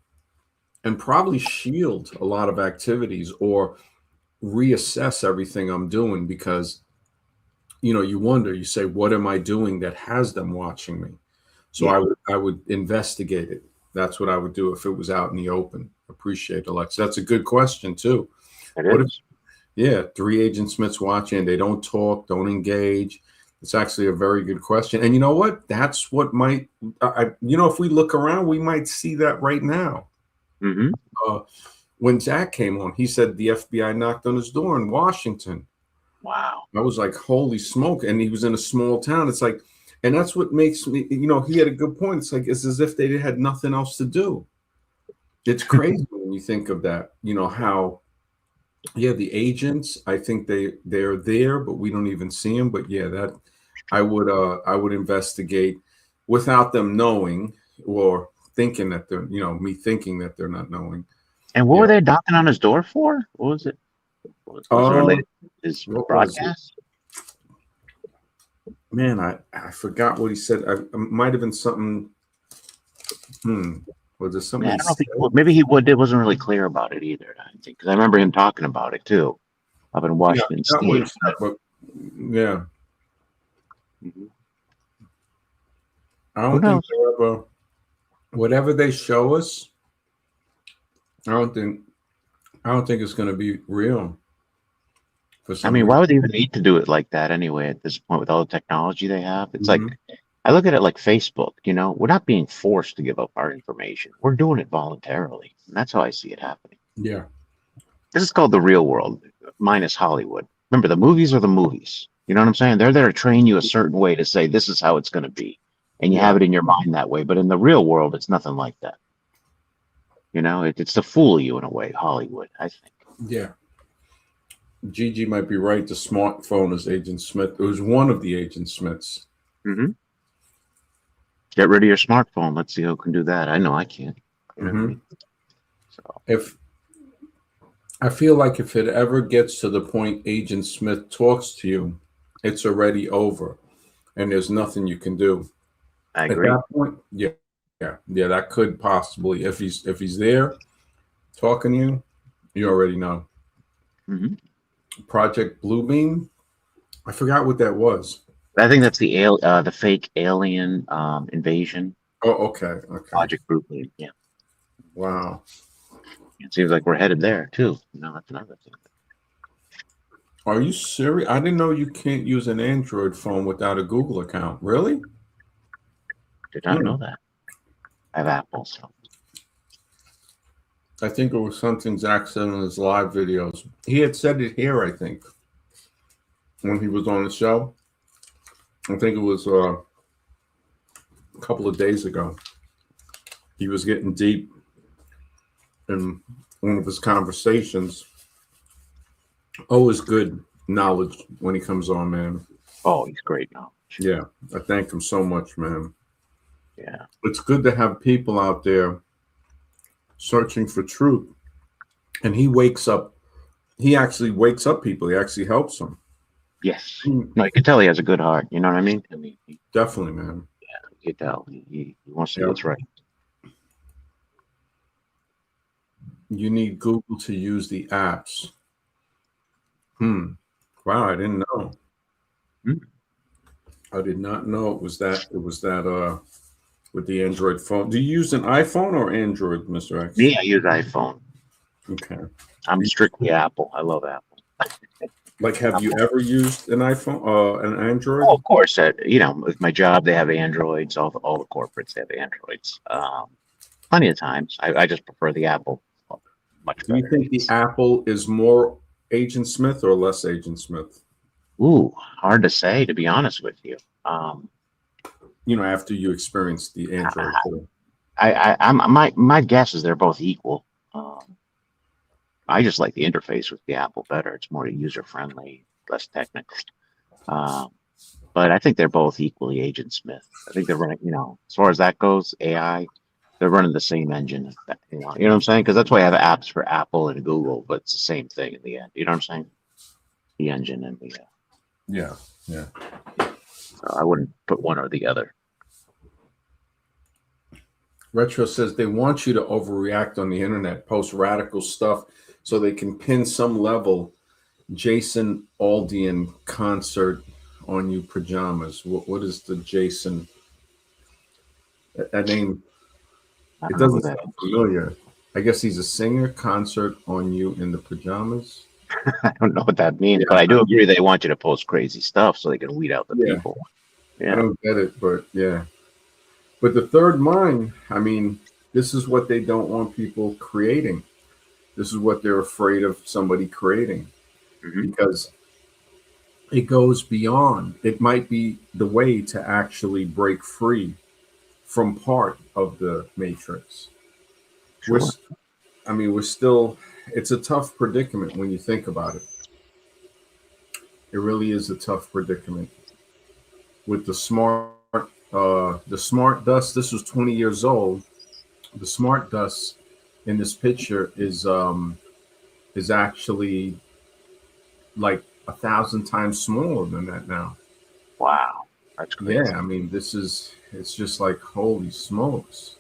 and probably shield a lot of activities or reassess everything I'm doing, because you wonder, you say, what am I doing that has them watching me? So Yeah, I would investigate it. That's what I would do if it was out in the open. Appreciate it, Alex. That's a good question too. it What if, is. yeah, three Agent Smiths watching, they don't talk, don't engage? It's actually a very good question. And you know what? That's what might, if we look around, we might see that right now. Mm-hmm. Uh, when Zach came on, he said the FBI knocked on his door in Washington. Wow. I was like, holy smoke. And he was in a small town. It's like, and that's what makes me, he had a good point. It's like, it's as if they had nothing else to do. It's crazy when you think of that, how, yeah, the agents, I think they're there, but we don't even see them. But yeah, that I would investigate without them knowing, or thinking that they're, me thinking that they're not knowing. And what Yeah. were they knocking on his door for? What was it? Was it related to his What was it? broadcast? Man, I forgot what he said. It might have been something. Hmm. Was there something Yeah, I he don't know if said? maybe he wasn't really clear about it either. I think because I remember him talking about it too, up in Yeah, Washington not what he State. said, but yeah, Mhm. I Who don't think knows? they ever. Whatever they show us, I don't think. I don't think it's going to be real for I some mean, reason. why would they even need to do it like that anyway at this point with all the technology they have? It's like Hmm. I look at it like Facebook, we're not being forced to give up our information. We're doing it voluntarily. And that's how I see it happening. Yeah, This is called the real world, minus Hollywood. Remember, the movies are the movies. You know what I'm saying? They're there to train you a certain way to say this is how it's going to be. And you yeah, have it in your mind that way. But in the real world, it's nothing like that. It's to fool you in a way, Hollywood, I think. yeah. Gigi might be right. The smartphone is Agent Smith. It was one of the Agent Smiths. Mm-hmm. Get rid of your smartphone. Let's see who can do that. I know I can't. You know what I Hmm. mean? So, If I feel like if it ever gets to the point Agent Smith talks to you, it's already over, and there's nothing you can do I at agree. that point. Yeah, yeah. That could possibly, if he's there talking to you, you already know. Hmm. Project Bluebeam. I forgot what that was. I think that's the fake alien invasion. Oh, okay, okay. Project Brooklyn. Yeah. Wow. It seems like we're headed there too. That's another thing. Are you serious? I didn't know you can't use an Android phone without a Google account. Really? Did not Hmm. know that. I have Apple, so I think it was something Zach said in his live videos. He had said it here, I think, when he was on the show. I think it was a couple of days ago. He was getting deep in one of his conversations. Always good knowledge when he comes on, man. he's great now. Yeah, I thank him so much, man. Yeah. It's good to have people out there searching for truth. And he actually wakes up people. He actually helps them. Yes. Mm. No, you can tell he has a good heart. You know what I mean? I mean, Definitely, man. you can tell he wants to do Yeah. what's right. You need Google to use the apps. Wow, I didn't know. Hmm. I did not know it was that with the Android phone. Do you use an iPhone or Android, Mr. X? Me, I use iPhone. Okay. I'm strictly Apple. I love Apple. Like, have you ever used an iPhone, an Android? Oh, of course, with my job, they have Androids. All the corporates have Androids. Plenty of times. I just prefer the Apple. Much Do you better. think the Apple is more Agent Smith or less Agent Smith? Ooh, hard to say, to be honest with you. After you experienced the Android. My guess is they're both equal. I just like the interface with the Apple better. It's more user friendly, less technical. But I think they're both equally Agent Smith. I think they're running, as far as that goes, AI, they're running the same engine. You know what I'm saying? Because that's why I have apps for Apple and Google, but it's the same thing in the end. You know what I'm saying? The engine and the. Yeah. So I wouldn't put one or the other. Retro says they want you to overreact on the internet, post radical stuff so they can pin some level Jason Aldean concert on you pajamas. What is the Jason? That name, it doesn't sound familiar. I guess he's a singer. Concert on you in the pajamas. I don't know what that means, but I do agree they want you to post crazy stuff so they can weed out the people. Yeah. I don't get it, but yeah. But the third mind, I mean, this is what they don't want people creating. This is what they're afraid of somebody creating, because it goes beyond. It might be the way to actually break free from part of the matrix. Sure. We're still, it's a tough predicament when you think about it. It really is a tough predicament. With the smart dust, this was 20 years old. The smart dust in this picture is actually like 1,000 times smaller than that now. Wow, that's crazy. Yeah, I mean, it's just like, holy smokes.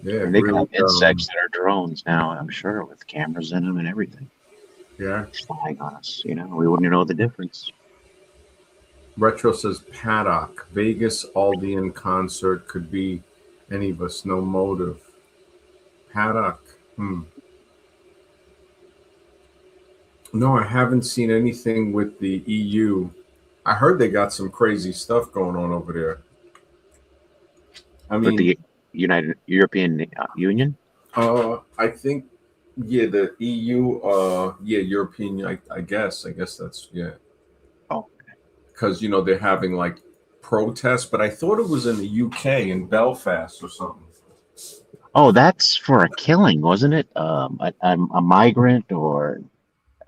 Yeah, and they really, have insects that are drones now, I'm sure, with cameras in them and everything. Yeah, flying on us. We wouldn't know the difference. Retro says Paddock, Vegas Aldean concert could be any of us, no motive. Paddock. No, I haven't seen anything with the EU. I heard they got some crazy stuff going on over there. I mean, with the United European Union. I think, the EU. European. I guess that's Oh, because they're having like protests, but I thought it was in the UK in Belfast or something. Oh, that's for a killing, wasn't it? A migrant, or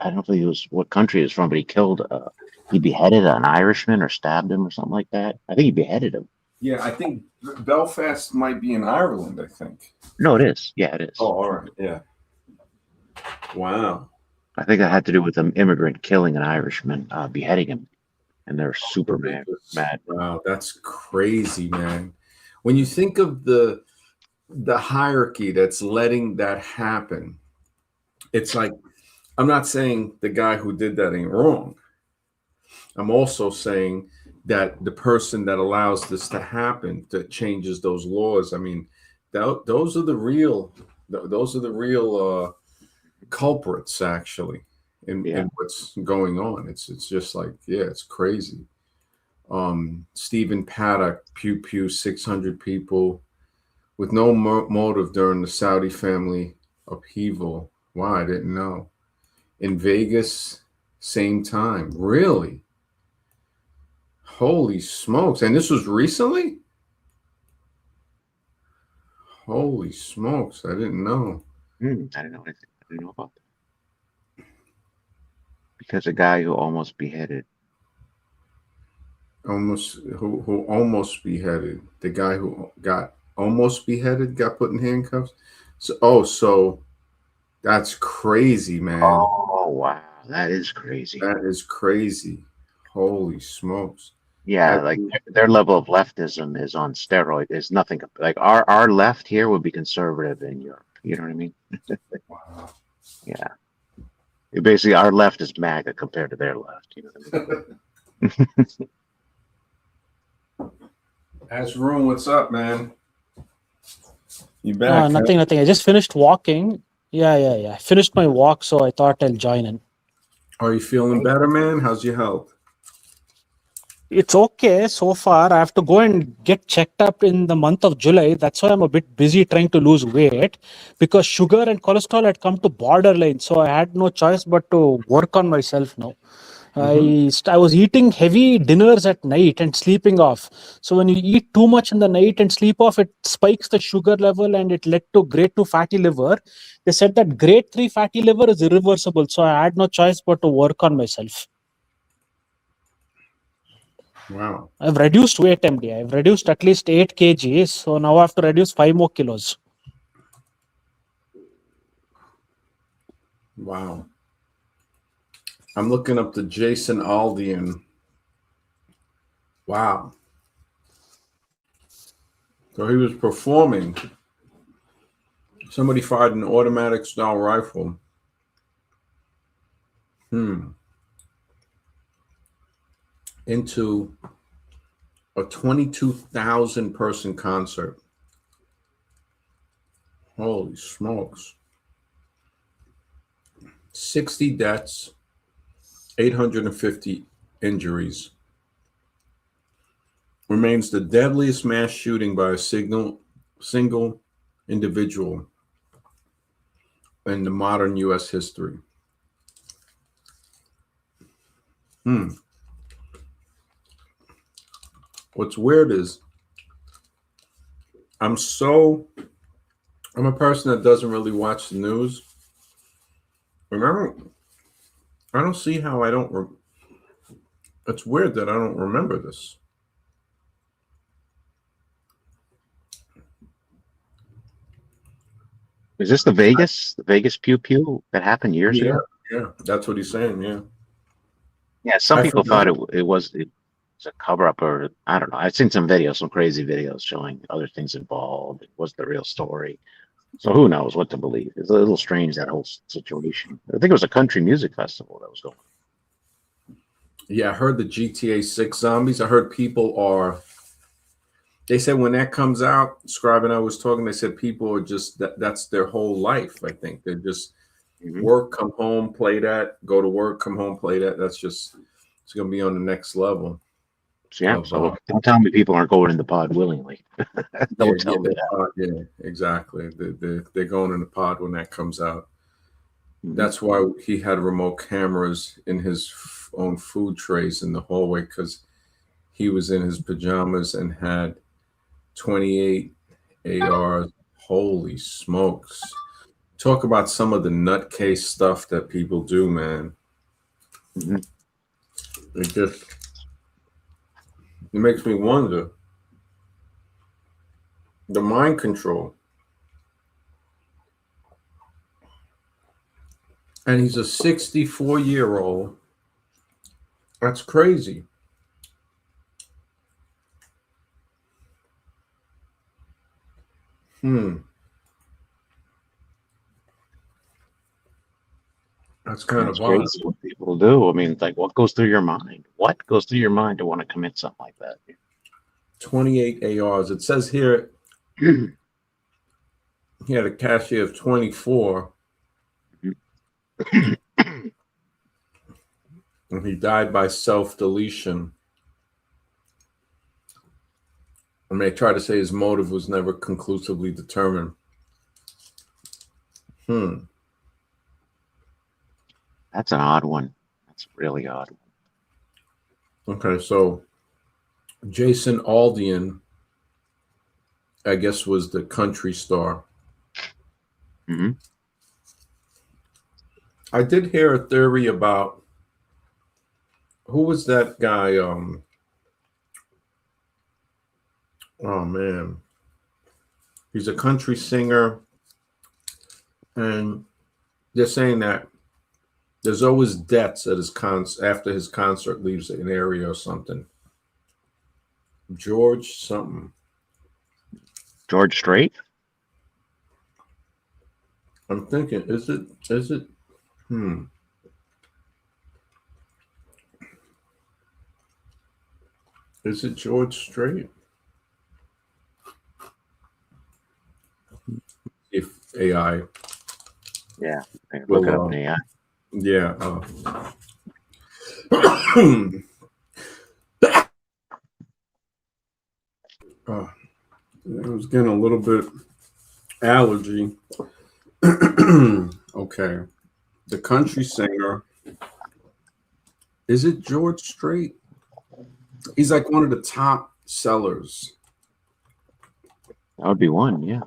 I don't know if he was what country he was from, but he killed. He beheaded an Irishman or stabbed him or something like that. I think he beheaded him. Yeah, I think Belfast might be in Ireland, I think. No, it is. Yeah, it is. Oh, all right. Yeah. Wow. I think that had to do with an immigrant killing an Irishman, beheading him. And they're super mad. Wow, that's crazy, man. When you think of the hierarchy that's letting that happen, it's like, I'm not saying the guy who did that ain't wrong. I'm also saying that the person that allows this to happen, that changes those laws. I mean, those are the real culprits, actually, in what's going on. It's just like, it's crazy. Stephen Paddock, pew pew, 600 people with no motive during the Saudi family upheaval. Wow, I didn't know. In Vegas, same time. Really? Holy smokes. And this was recently? Holy smokes. I didn't know. I didn't know anything. I didn't know about that. Because a guy who almost beheaded. Who almost beheaded. The guy who got almost beheaded got put in handcuffs. So that's crazy, man. Oh, wow. That is crazy. That is crazy. Holy smokes. Yeah, like their level of leftism is on steroid. There's nothing like our left here would be conservative in Europe. You know what I mean? Wow. Yeah. Basically, our left is MAGA compared to their left. You know what I mean? Azroon, what's up, man? You back? Nothing. I just finished walking. Yeah. I finished my walk, so I thought I'll join in. Are you feeling better, man? How's your health? It's okay so far. I have to go and get checked up in the month of July. That's why I'm a bit busy trying to lose weight because sugar and cholesterol had come to borderline. So I had no choice but to work on myself now. I was eating heavy dinners at night and sleeping off. So when you eat too much in the night and sleep off, it spikes the sugar level and it led to grade 2 fatty liver. They said that grade 3 fatty liver is irreversible. So I had no choice but to work on myself. Wow. I've reduced weight, MD. I've reduced at least 8 kgs. So now I have to reduce 5 more kilos. Wow. I'm looking up the Jason Aldean. Wow. So he was performing. Somebody fired an automatic style rifle. Into a 22,000 person concert. Holy smokes. 60 deaths, 850 injuries. Remains the deadliest mass shooting by a single individual in the modern U.S. history. What's weird is I'm a person that doesn't really watch the news. Remember, I don't see how I don't. It's weird that I don't remember this. Is this the Vegas pew pew that happened years ago? Yeah, that's what he's saying. Yeah. Yeah, some I people forgot. thought it was a cover up, or I don't know. I've seen some videos, some crazy videos showing other things involved. It was the real story. So who knows what to believe? It's a little strange, that whole situation. I think it was a country music festival that was going on. Yeah, I heard the GTA 6 zombies. I heard people are. They said when that comes out, Scribe and I was talking. They said people are just that's their whole life. I think they're just work, come home, play that, go to work, come home, play that. That's just it's going to be on the next level. So, yeah, so don't tell me people aren't going in the pod willingly. Don't tell me that. Yeah, exactly. They're going in the pod when that comes out. That's why he had remote cameras in his own food trays in the hallway, because he was in his pajamas and had 28 ARs. Holy smokes. Talk about some of the nutcase stuff that people do, man. It makes me wonder. The mind control. And he's a 64-year-old. That's crazy. That's kind of odd. Crazy what people do. I mean, like, what goes through your mind? What goes through your mind to want to commit something like that? 28 ARs. It says here he had a cashier of 24. And he died by self-deletion. And they try to say his motive was never conclusively determined. That's an odd one. That's a really odd one. Okay, so Jason Aldean, I guess, was the country star. I did hear a theory about who was that guy? Oh man, he's a country singer, and they're saying that there's always deaths at his after his concert leaves an area or something. George something. George Strait? I'm thinking, is it? Is it George Strait? If AI. Yeah. Look We'll, it up in AI. yeah. I was getting a little bit allergy. Okay. The country singer, is it George Strait? He's like one of the top sellers. That would be one. Yeah.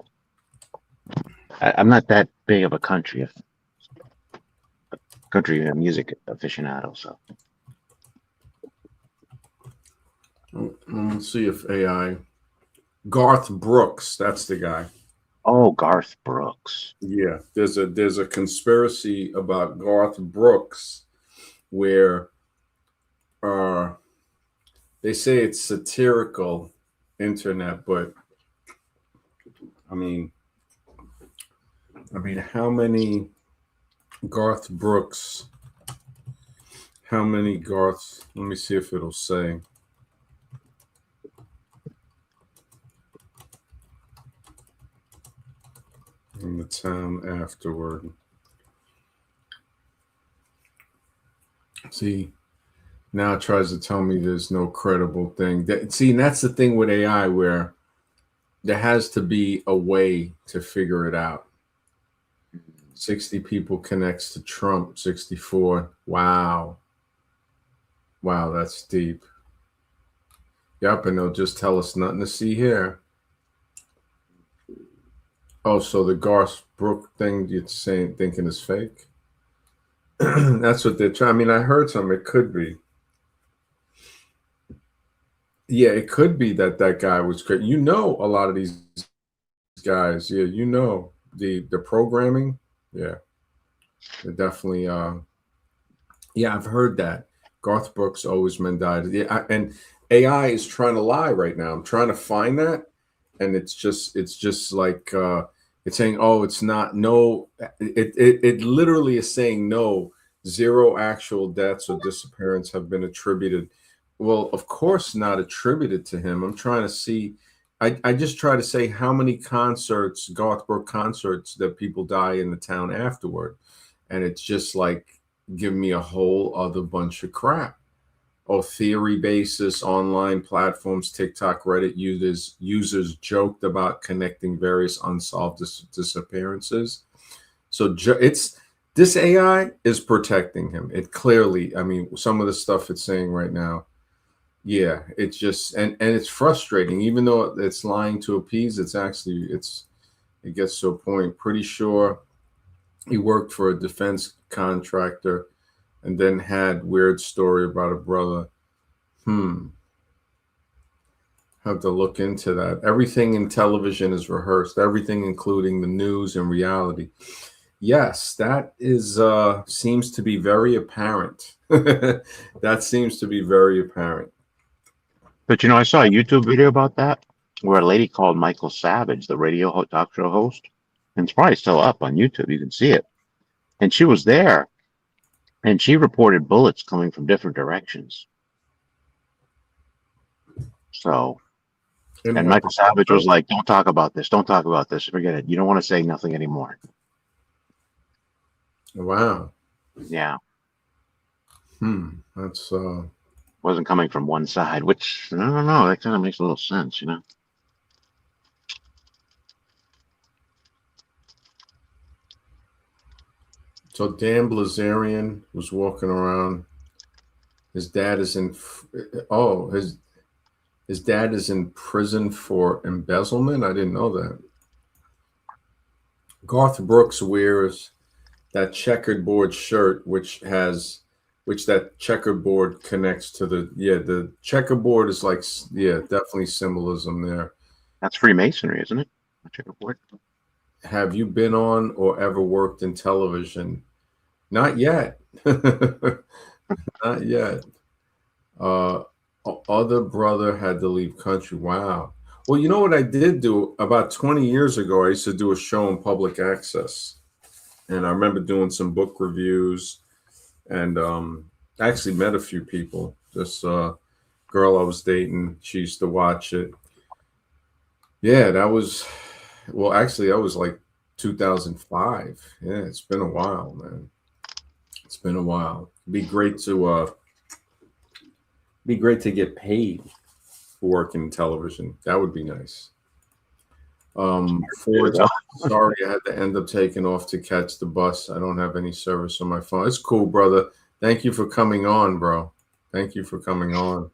I'm not that big of a country music aficionado, so. Let's see if AI. Garth Brooks, that's the guy. Oh, Garth Brooks. Yeah, there's a conspiracy about Garth Brooks where they say it's satirical internet, but I mean, how many Garth Brooks? How many Garth? Let me see if it'll say. In the town afterward. See, now it tries to tell me there's no credible thing. See, and that's the thing with AI where there has to be a way to figure it out. 60 people connects to Trump, 64. Wow. Wow, that's deep. Yep, and they'll just tell us nothing to see here. Oh, so the Garth Brooks thing you're saying, thinking is fake? That's what they're trying. I mean, I heard some. It could be. Yeah, it could be that guy was great. You know, a lot of these guys. Yeah, you know the programming. Yeah, they're definitely. Yeah, I've heard that. Garth Brooks always men died. Yeah, and AI is trying to lie right now. I'm trying to find that, and it's just like it's saying, oh, it's not. No, it literally is saying no. 0 actual deaths or disappearance have been attributed. Well, of course, not attributed to him. I'm trying to see. I just try to say how many concerts, Garth Brooks concerts, that people die in the town afterward, and it's just like give me a whole other bunch of crap. Oh, theory basis, online platforms, TikTok, Reddit users joked about connecting various unsolved disappearances. So it's this AI is protecting him. It clearly, I mean, some of the stuff it's saying right now, yeah, it's just and it's frustrating. Even though it's lying to appease, it gets to a point. Pretty sure he worked for a defense contractor and then had weird story about a brother. Have to look into that. Everything in television is rehearsed, everything including the news and reality. Yes, that is seems to be very apparent. That seems to be very apparent. But I saw a YouTube video about that where a lady called Michael Savage, the radio talk show host, and it's probably still up on YouTube. You can see it. And she was there, and she reported bullets coming from different directions. So, and Michael Savage was like, "Don't talk about this. Don't talk about this. Forget it. You don't want to say nothing anymore." Wow. Yeah. That's wasn't coming from one side, which I don't know. That kind of makes a little sense, So Dan Blazarian was walking around. His dad is in. Oh, his dad is in prison for embezzlement. I didn't know that. Garth Brooks wears that checkered board shirt, which that checkerboard connects to the checkerboard is like, definitely symbolism there. That's Freemasonry, isn't it? A checkerboard. Have you been on or ever worked in television? Not yet. Not yet. Other brother had to leave country. Wow. Well, you know what I did do about 20 years ago? I used to do a show in public access. And I remember doing some book reviews and I actually met a few people. This girl I was dating, she used to watch it. Yeah, that was like 2005. Yeah, it's been a while, man. It's been a while. Be great to get paid for working in television. That would be nice. Forge, sorry, I had to end up taking off to catch the bus. I don't have any service on my phone. It's cool, brother. Thank you for coming on, bro. Thank you for coming on.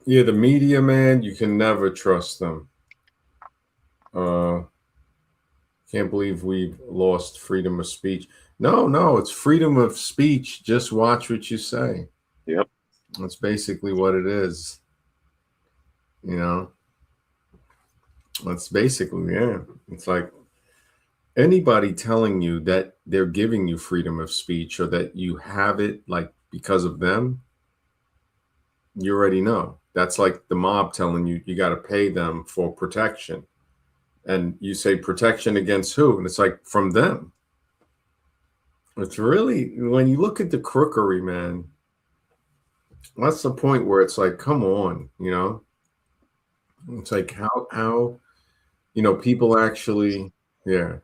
Yeah, the media, man, you can never trust them. Can't believe we've lost freedom of speech. No, it's freedom of speech. Just watch what you say. Yep. That's basically what it is. You know, that's basically, yeah. It's like anybody telling you that they're giving you freedom of speech or that you have it like because of them, you already know. That's like the mob telling you you got to pay them for protection. And you say protection against who? And it's like from them. It's really, when you look at the crookery, man, that's the point where it's like, come on, you know? It's like how, people actually, yeah.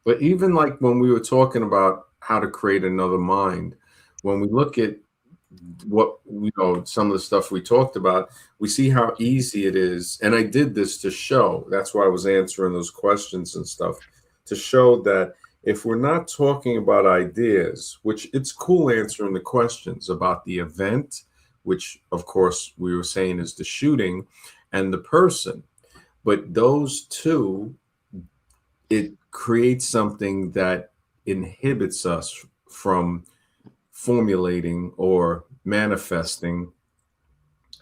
But even like when we were talking about how to create another mind, when we look at what some of the stuff we talked about, we see how easy it is. And I did this to show, that's why I was answering those questions and stuff, to show that if we're not talking about ideas, which it's cool answering the questions about the event, which of course we were saying is the shooting, and the person, but those two, it creates something that inhibits us from formulating or manifesting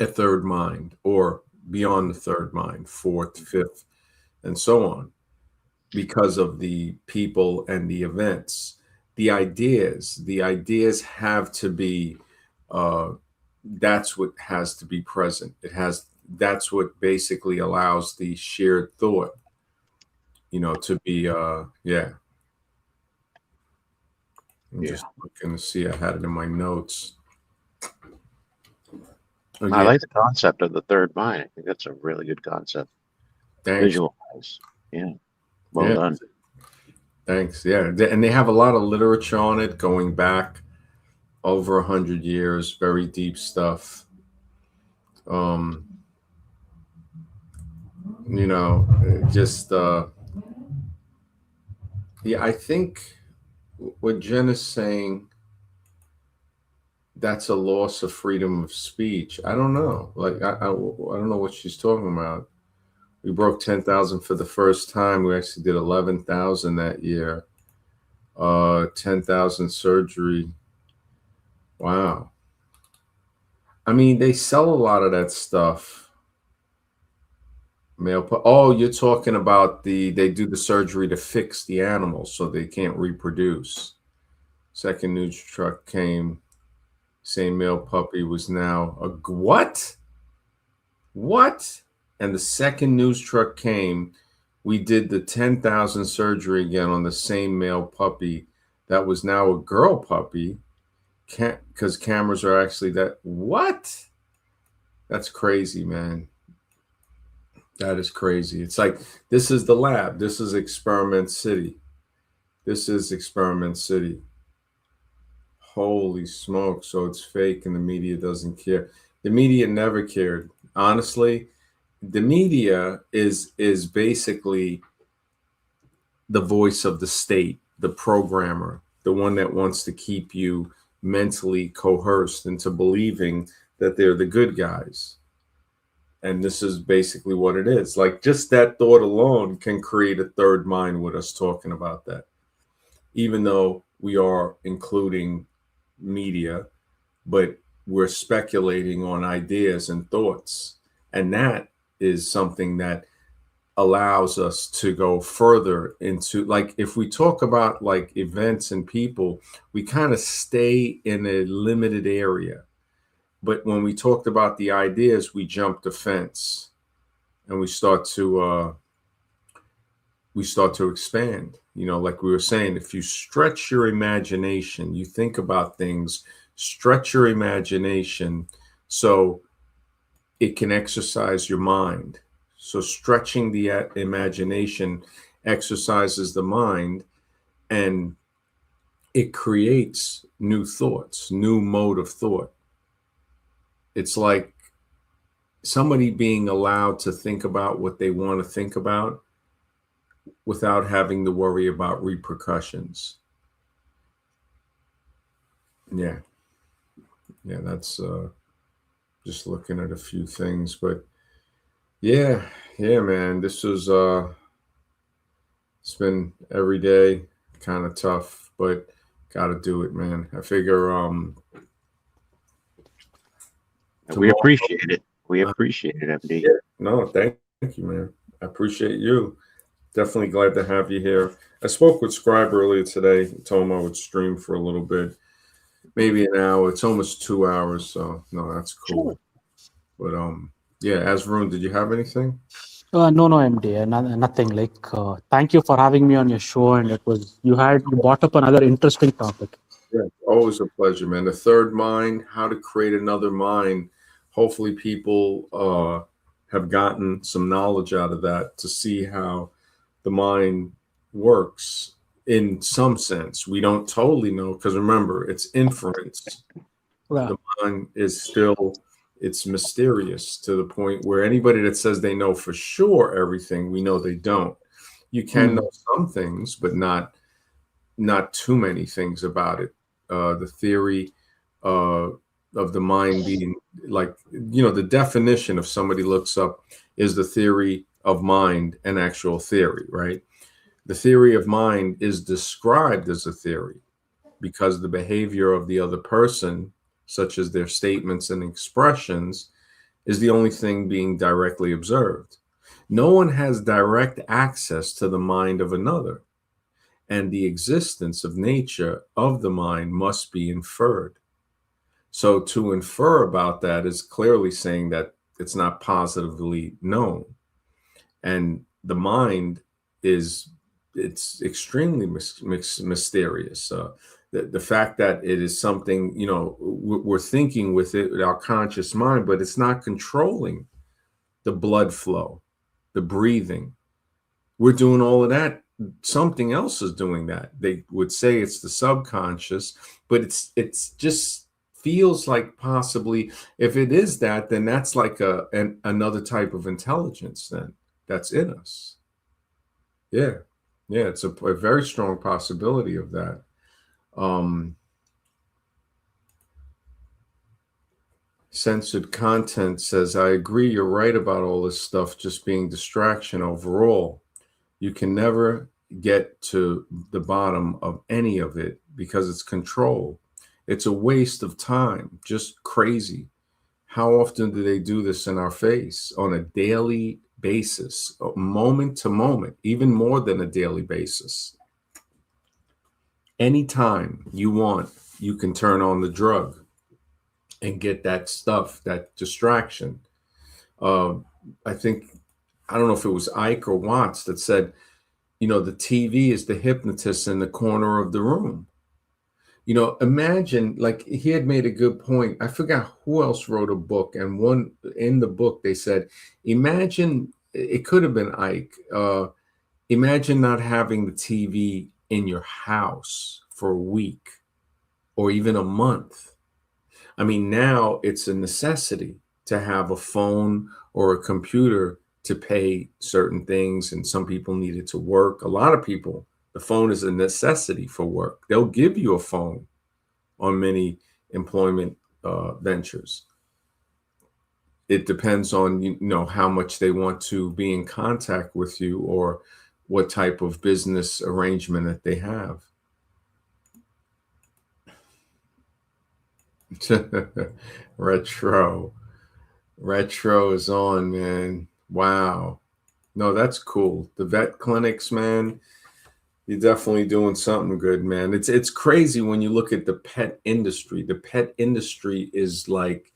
a third mind, or beyond the third mind, fourth, fifth, and so on, because of the people and the events. The ideas have to be, that's what has to be present. That's what basically allows the shared thought, to be, yeah. I'm just looking to see. I had it in my notes. Again, I like the concept of the third mind. I think that's a really good concept. Thanks. Visualize. Yeah. Well done. Thanks. Yeah. And they have a lot of literature on it going back over 100 years, very deep stuff. Just, yeah, I think what Jen is saying, that's a loss of freedom of speech. I don't know. Like, I don't know what she's talking about. We broke 10,000 for the first time. We actually did 11,000 that year. 10,000 surgery. Wow. I mean, they sell a lot of that stuff. Oh, you're talking about they do the surgery to fix the animals so they can't reproduce. Second news truck came. Same male puppy was now a what? What? And the second news truck came. We did the 10,000 surgery again on the same male puppy that was now a girl puppy, because cameras are actually that. What? That's crazy, man. That is crazy. It's like, this is the lab. This is Experiment City. This is Experiment City. Holy smoke. So it's fake and the media doesn't care. The media never cared. Honestly, the media is basically the voice of the state, the programmer, the one that wants to keep you mentally coerced into believing that they're the good guys. And this is basically what it is. Like, just that thought alone can create a third mind with us talking about that. Even though we are including media, but we're speculating on ideas and thoughts. And that is something that allows us to go further into, like, if we talk about like events and people, we kind of stay in a limited area. But when we talked about the ideas, we jump the fence and we start to expand. Like we were saying, if you stretch your imagination, you think about things, stretch your imagination so it can exercise your mind. So stretching the imagination exercises the mind, and it creates new thoughts, new mode of thought. It's like somebody being allowed to think about what they want to think about without having to worry about repercussions. Yeah. Yeah, that's just looking at a few things. But yeah, man. This was it's been every day kind of tough, but gotta do it, man. I figure We tomorrow. appreciate it. We appreciate it, MD. Yeah, no, thank you, man. I appreciate you. Definitely glad to have you here. I spoke with Scribe earlier today. Told him I would stream for a little bit, maybe an hour. It's almost 2 hours, so no, that's cool. But yeah, Azroon, did you have anything? No, MD, nothing. Like, thank you for having me on your show, and you brought up another interesting topic. Yeah, always a pleasure, man. The third mind, how to create another mind. Hopefully, people have gotten some knowledge out of that to see how the mind works in some sense. We don't totally know because remember, it's inference. Yeah. The mind is still, it's mysterious to the point where anybody that says they know for sure everything, we know they don't. You can know some things, but not too many things about it. The theory of the mind being like, the definition of somebody looks up is the theory of mind an actual theory, right? The theory of mind is described as a theory because the behavior of the other person, such as their statements and expressions, is the only thing being directly observed. No one has direct access to the mind of another, and the existence of nature of the mind must be inferred. So to infer about that is clearly saying that it's not positively known. And the mind it's extremely mysterious. The fact that it is something, we're thinking with it, with our conscious mind, but it's not controlling the blood flow, the breathing. We're doing all of that. Something else is doing that. They would say it's the subconscious, but it's just feels like possibly if it is that, then that's like another type of intelligence then that's in us. Yeah. It's a very strong possibility of that. Censored content says, I agree, you're right about all this stuff just being distraction overall. You can never get to the bottom of any of it because it's control. It's a waste of time, just crazy. How often do they do this in our face on a daily basis, moment to moment, even more than a daily basis? Anytime you want, you can turn on the drug and get that stuff, that distraction. I think, I don't know if it was Ike or Watts that said, the TV is the hypnotist in the corner of the room. Imagine, like he had made a good point. I forgot who else wrote a book, and one in the book they said, imagine, it could have been Ike. Imagine not having the TV in your house for a week or even a month. I mean, now it's a necessity to have a phone or a computer to pay certain things, and some people need it to work. A lot of people, the phone is a necessity for work. They'll give you a phone on many employment ventures. It depends on how much they want to be in contact with you or what type of business arrangement that they have. Retro is on, man. Wow. No, that's cool. The vet clinics, man, you're definitely doing something good, man. It's crazy when you look at the pet industry. The pet industry is like,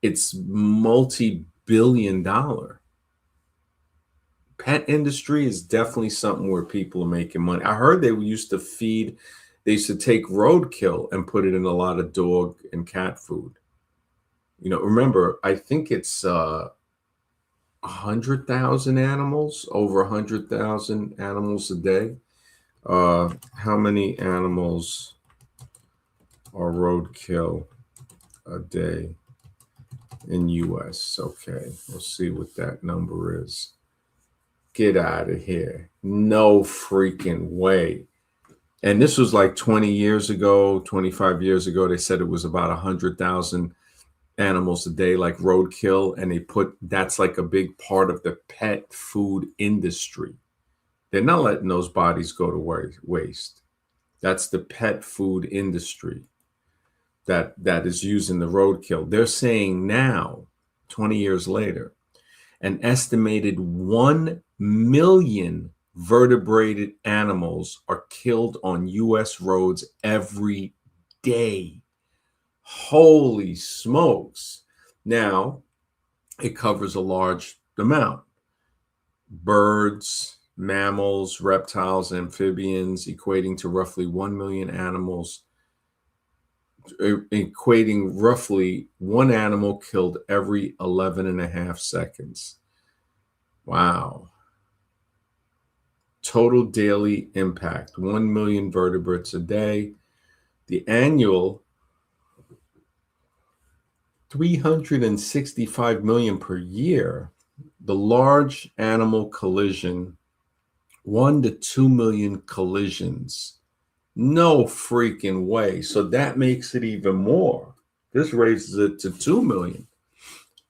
it's multi-billion-dollar. Pet industry is definitely something where people are making money. I heard they used to take roadkill and put it in a lot of dog and cat food. Remember, I think it's 100,000 animals, over 100,000 animals a day. How many animals are roadkill a day in US? Okay, we'll see what that number is. Get out of here. No freaking way. And this was like 20 years ago, 25 years ago. They said it was about 100,000 animals a day, like roadkill. And they put that's like a big part of the pet food industry. They're not letting those bodies go to waste. That's the pet food industry that is using the roadkill. They're saying now, 20 years later, an estimated 1 million vertebrated animals are killed on US roads every day. Holy smokes. Now, it covers a large amount. Birds, mammals, reptiles, amphibians, equating to roughly 1 million animals, equating roughly one animal killed every 11 and a half seconds. Wow. Total daily impact, 1 million vertebrates a day. The annual 365 million per year. The large animal collision, 1 to 2 million collisions. No freaking way. So that makes it even more. This raises it to 2 million.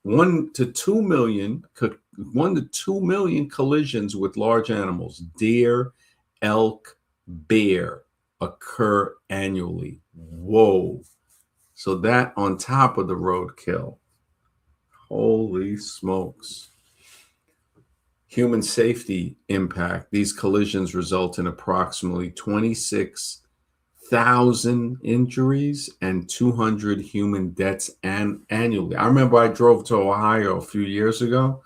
1 to 2 million, 1 to 2 million collisions with large animals, deer, elk, bear, occur annually. Whoa. So that on top of the roadkill. Holy smokes. Human safety impact. These collisions result in approximately 26,000 injuries and 200 human deaths annually. I remember I drove to Ohio a few years ago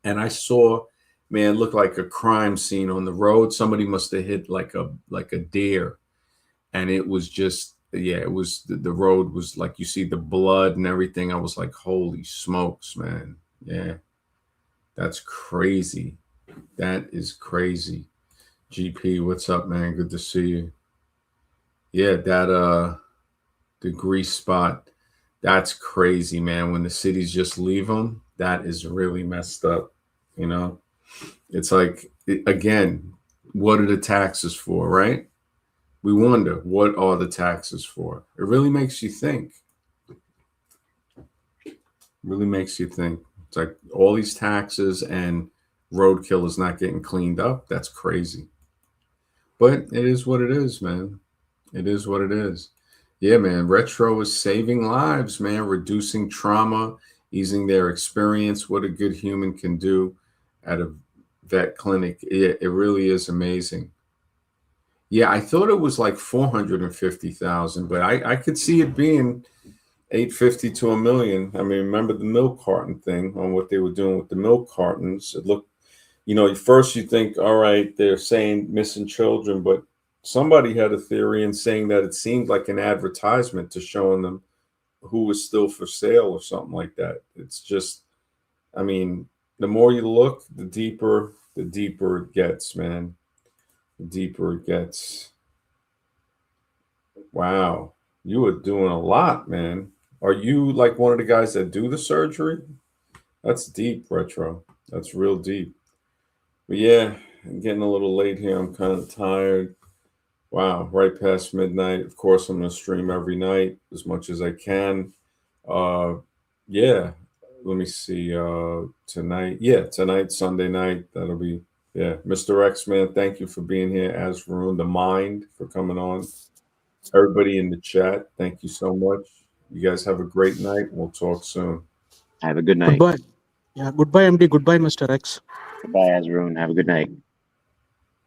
and I saw, man, it looked like a crime scene on the road. Somebody must have hit like a deer. And it was just, yeah, it was the road was like, you see the blood and everything. I was like, holy smokes, man. Yeah. That's crazy. That is crazy. GP, what's up, man? Good to see you. Yeah, that the grease spot, that's crazy, man. When the cities just leave them, that is really messed up. You know, it's like, again, what are the taxes for, right? We wonder, what are the taxes for? It really makes you think. Really makes you think. It's like all these taxes and roadkill is not getting cleaned up. That's crazy. But it is what it is, man. It is what it is. Yeah, man. Retro is saving lives, man. Reducing trauma, easing their experience. What a good human can do at a vet clinic. It really is amazing. Yeah, I thought it was like 450,000, but I could see it being 850 to a million. I mean, remember the milk carton thing on what they were doing with the milk cartons? It looked, first you think, all right, they're saying missing children, but somebody had a theory in saying that it seemed like an advertisement to showing them who was still for sale or something like that. It's just, I mean, the more you look, the deeper it gets, man. The deeper it gets. Wow. You are doing a lot, man. Are you like one of the guys that do the surgery? That's deep, Retro. That's real deep. But yeah, I'm getting a little late here. I'm kind of tired. Wow, right past midnight. Of course, I'm going to stream every night as much as I can. Yeah, let me see. Tonight. Yeah, tonight, Sunday night. That'll be, yeah. Mr. X, man, thank you for being here. As Varun, the Mind, for coming on. Everybody in the chat, thank you so much. You guys have a great night. We'll talk soon. Have a good night. Goodbye. Yeah, goodbye, MD. Goodbye, Mr. X. Goodbye, Azroon. Have a good night.